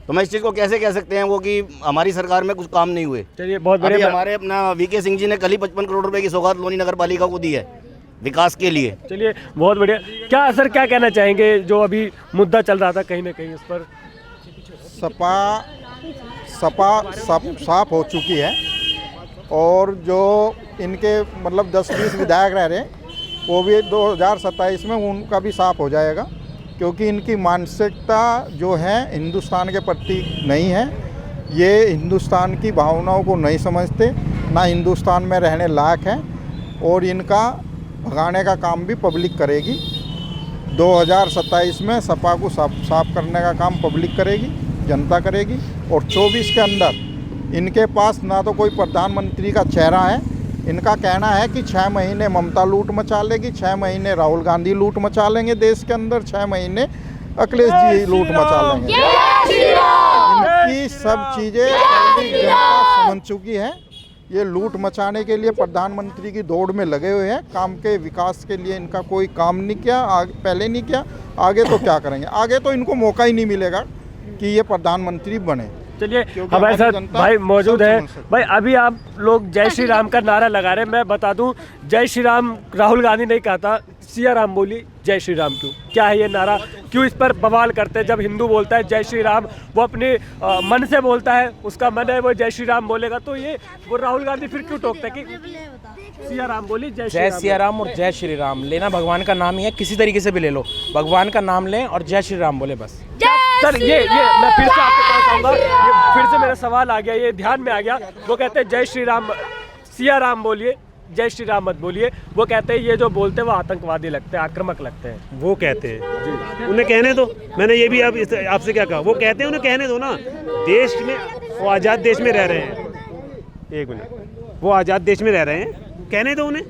S2: तो मैं इस चीज़ को कैसे कह सकते हैं वो कि हमारी सरकार में कुछ काम नहीं हुए?
S5: चलिए, बहुत बढ़िया।
S2: हमारे अपना वीके सिंह जी ने कल ही 55 करोड़ रुपए की सौगात लोनी नगर पालिका को दी है विकास के लिए।
S5: चलिए, बहुत बढ़िया। क्या सर क्या कहना चाहेंगे जो अभी मुद्दा चल रहा था कहीं ना कहीं, उस पर?
S4: सपा साफ हो चुकी है, और जो इनके मतलब 10-20 विधायक रह रहे हैं वो भी 2027 में उनका भी साफ हो जाएगा, क्योंकि इनकी मानसिकता जो है हिंदुस्तान के प्रति नहीं है। ये हिंदुस्तान की भावनाओं को नहीं समझते, ना हिंदुस्तान में रहने लायक हैं, और इनका भगाने का काम भी पब्लिक करेगी। 2027 में सपा को साफ करने का काम पब्लिक करेगी, जनता करेगी, और 24 के अंदर इनके पास ना तो कोई प्रधानमंत्री का चेहरा है। इनका कहना है कि 6 महीने ममता लूट मचा लेगी, 6 महीने राहुल गांधी लूट मचा लेंगे देश के अंदर, 6 महीने अखिलेश जी लूट मचा लेंगे। इनकी सब चीज़ें जनता समझ चुकी है। ये लूट मचाने के लिए प्रधानमंत्री की दौड़ में लगे हुए हैं। काम के विकास के लिए इनका कोई काम नहीं किया, पहले नहीं किया, आगे तो क्या करेंगे? आगे तो इनको मौका ही नहीं मिलेगा कि ये प्रधानमंत्री बने।
S5: चलिए, हमारे साथ भाई मौजूद है। भाई अभी आप लोग जय श्री राम का नारा लगा रहे हैं, मैं बता दूं जय श्री राम राहुल गांधी नहीं कहा था, सिया राम बोली जय श्री राम। क्यों, क्या है ये नारा? क्यों इस पर बवाल करते हैं? जब हिंदू बोलता है जय श्री राम, वो अपने मन से बोलता है, उसका मन है वो जय श्री राम बोलेगा, तो ये वो राहुल गांधी फिर क्यों टोकते हैं कि सिया राम बोली जय
S9: सिया राम और जय श्री राम लेना भगवान का नाम ही है, किसी तरीके से भी ले लो, भगवान का नाम लें और जय श्री राम बोले बस।
S5: सर ये मैं फिर से आपके पास आऊँगा, ये फिर से मेरा सवाल आ गया, ये ध्यान में आ गया। वो कहते हैं जय श्री राम, सिया राम बोलिए, जय श्री राम मत बोलिए। वो कहते हैं ये जो बोलते हैं वो आतंकवादी लगते हैं, आक्रामक लगते हैं।
S3: वो कहते हैं जी, उन्हें कहने दो। मैंने ये भी आपसे क्या कहा, वो कहते हैं उन्हें कहने दो ना। देश में वो आज़ाद देश में रह रहे हैं, एक मिनट, वो आज़ाद देश में रह रहे हैं, कहने दो उन्हें,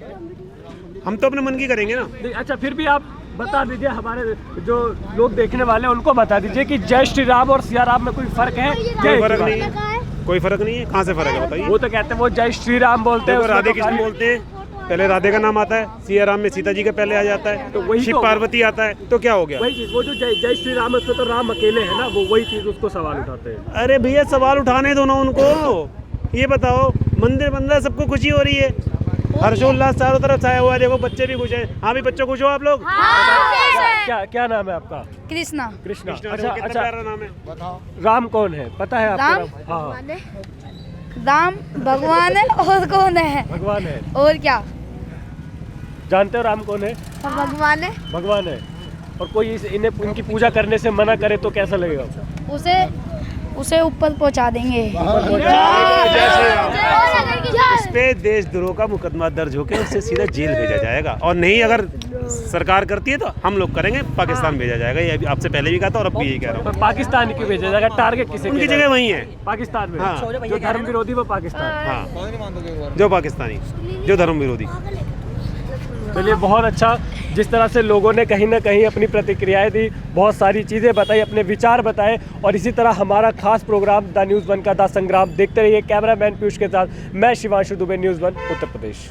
S3: हम तो अपने मन की करेंगे ना।
S5: अच्छा, फिर भी आप बता दीजिए, हमारे जो लोग देखने वाले हैं उनको बता दीजिए कि जय श्री राम और सिया राम में कोई फर्क है?
S3: कोई फर्क नहीं है, कोई फर्क नहीं है। कहाँ से फर्क है बताइए?
S5: वो तो कहते हैं वो जय श्री राम बोलते हैं,
S3: राधे कृष्ण बोलते हैं, पहले राधे का नाम आता है, सिया राम में सीता जी का पहले आ जाता है, तो वही शिव पार्वती आता है, तो क्या हो गया?
S5: वही चीज, वो जो जय श्री राम उसमें तो राम अकेले है ना, वो वही चीज उसको सवाल उठाते हैं।
S3: अरे भैया सवाल उठाने दो ना उनको। ये बताओ, मंदिर बन रहा है, सबको खुशी हो रही है, हर्षोल्लास चारों तरफ छाया हुआ है, देखो बच्चे भी खुश हैं। हाँ भी बच्चों खुश हो आप लोग?
S5: क्या नाम है आपका?
S7: कृष्णा।
S5: कृष्णा,
S3: अच्छा, प्यारा नाम है।
S4: बताओ
S5: राम कौन है, पता है आपको? हाँ,
S7: राम भगवान है, और कौन है?
S5: भगवान है।
S7: और क्या
S5: जानते हो राम कौन है?
S7: भगवान है।
S5: भगवान है। और कोई इन्हें उनकी पूजा करने से मना करे तो कैसा लगेगा?
S7: उसे ऊपर पहुंचा देंगे।
S3: इस पे देशद्रोह का मुकदमा दर्ज होकर उससे सीधा जेल भेजा जाएगा, और नहीं अगर सरकार करती है तो हम लोग करेंगे, पाकिस्तान भेजा जाएगा। ये आपसे पहले भी कहा था और अब भी यही कह रहा हूँ।
S5: पाकिस्तान क्यों भेजा जाएगा? टारगेट किसे?
S3: उनकी जगह वही है,
S5: पाकिस्तान में।
S3: हाँ।
S5: जो धर्म विरोधी वो पाकिस्तान।
S3: हाँ, जो पाकिस्तानी, जो धर्म विरोधी।
S5: चलिए, बहुत अच्छा, जिस तरह से लोगों ने कहीं ना कहीं अपनी प्रतिक्रियाएं दी, बहुत सारी चीज़ें बताई, अपने विचार बताए, और इसी तरह हमारा खास प्रोग्राम द न्यूज़ 1 का द संग्राम देखते रहिए। कैमरामैन पीयूष के साथ मैं शिवांशु दुबे, न्यूज़ 1 उत्तर प्रदेश।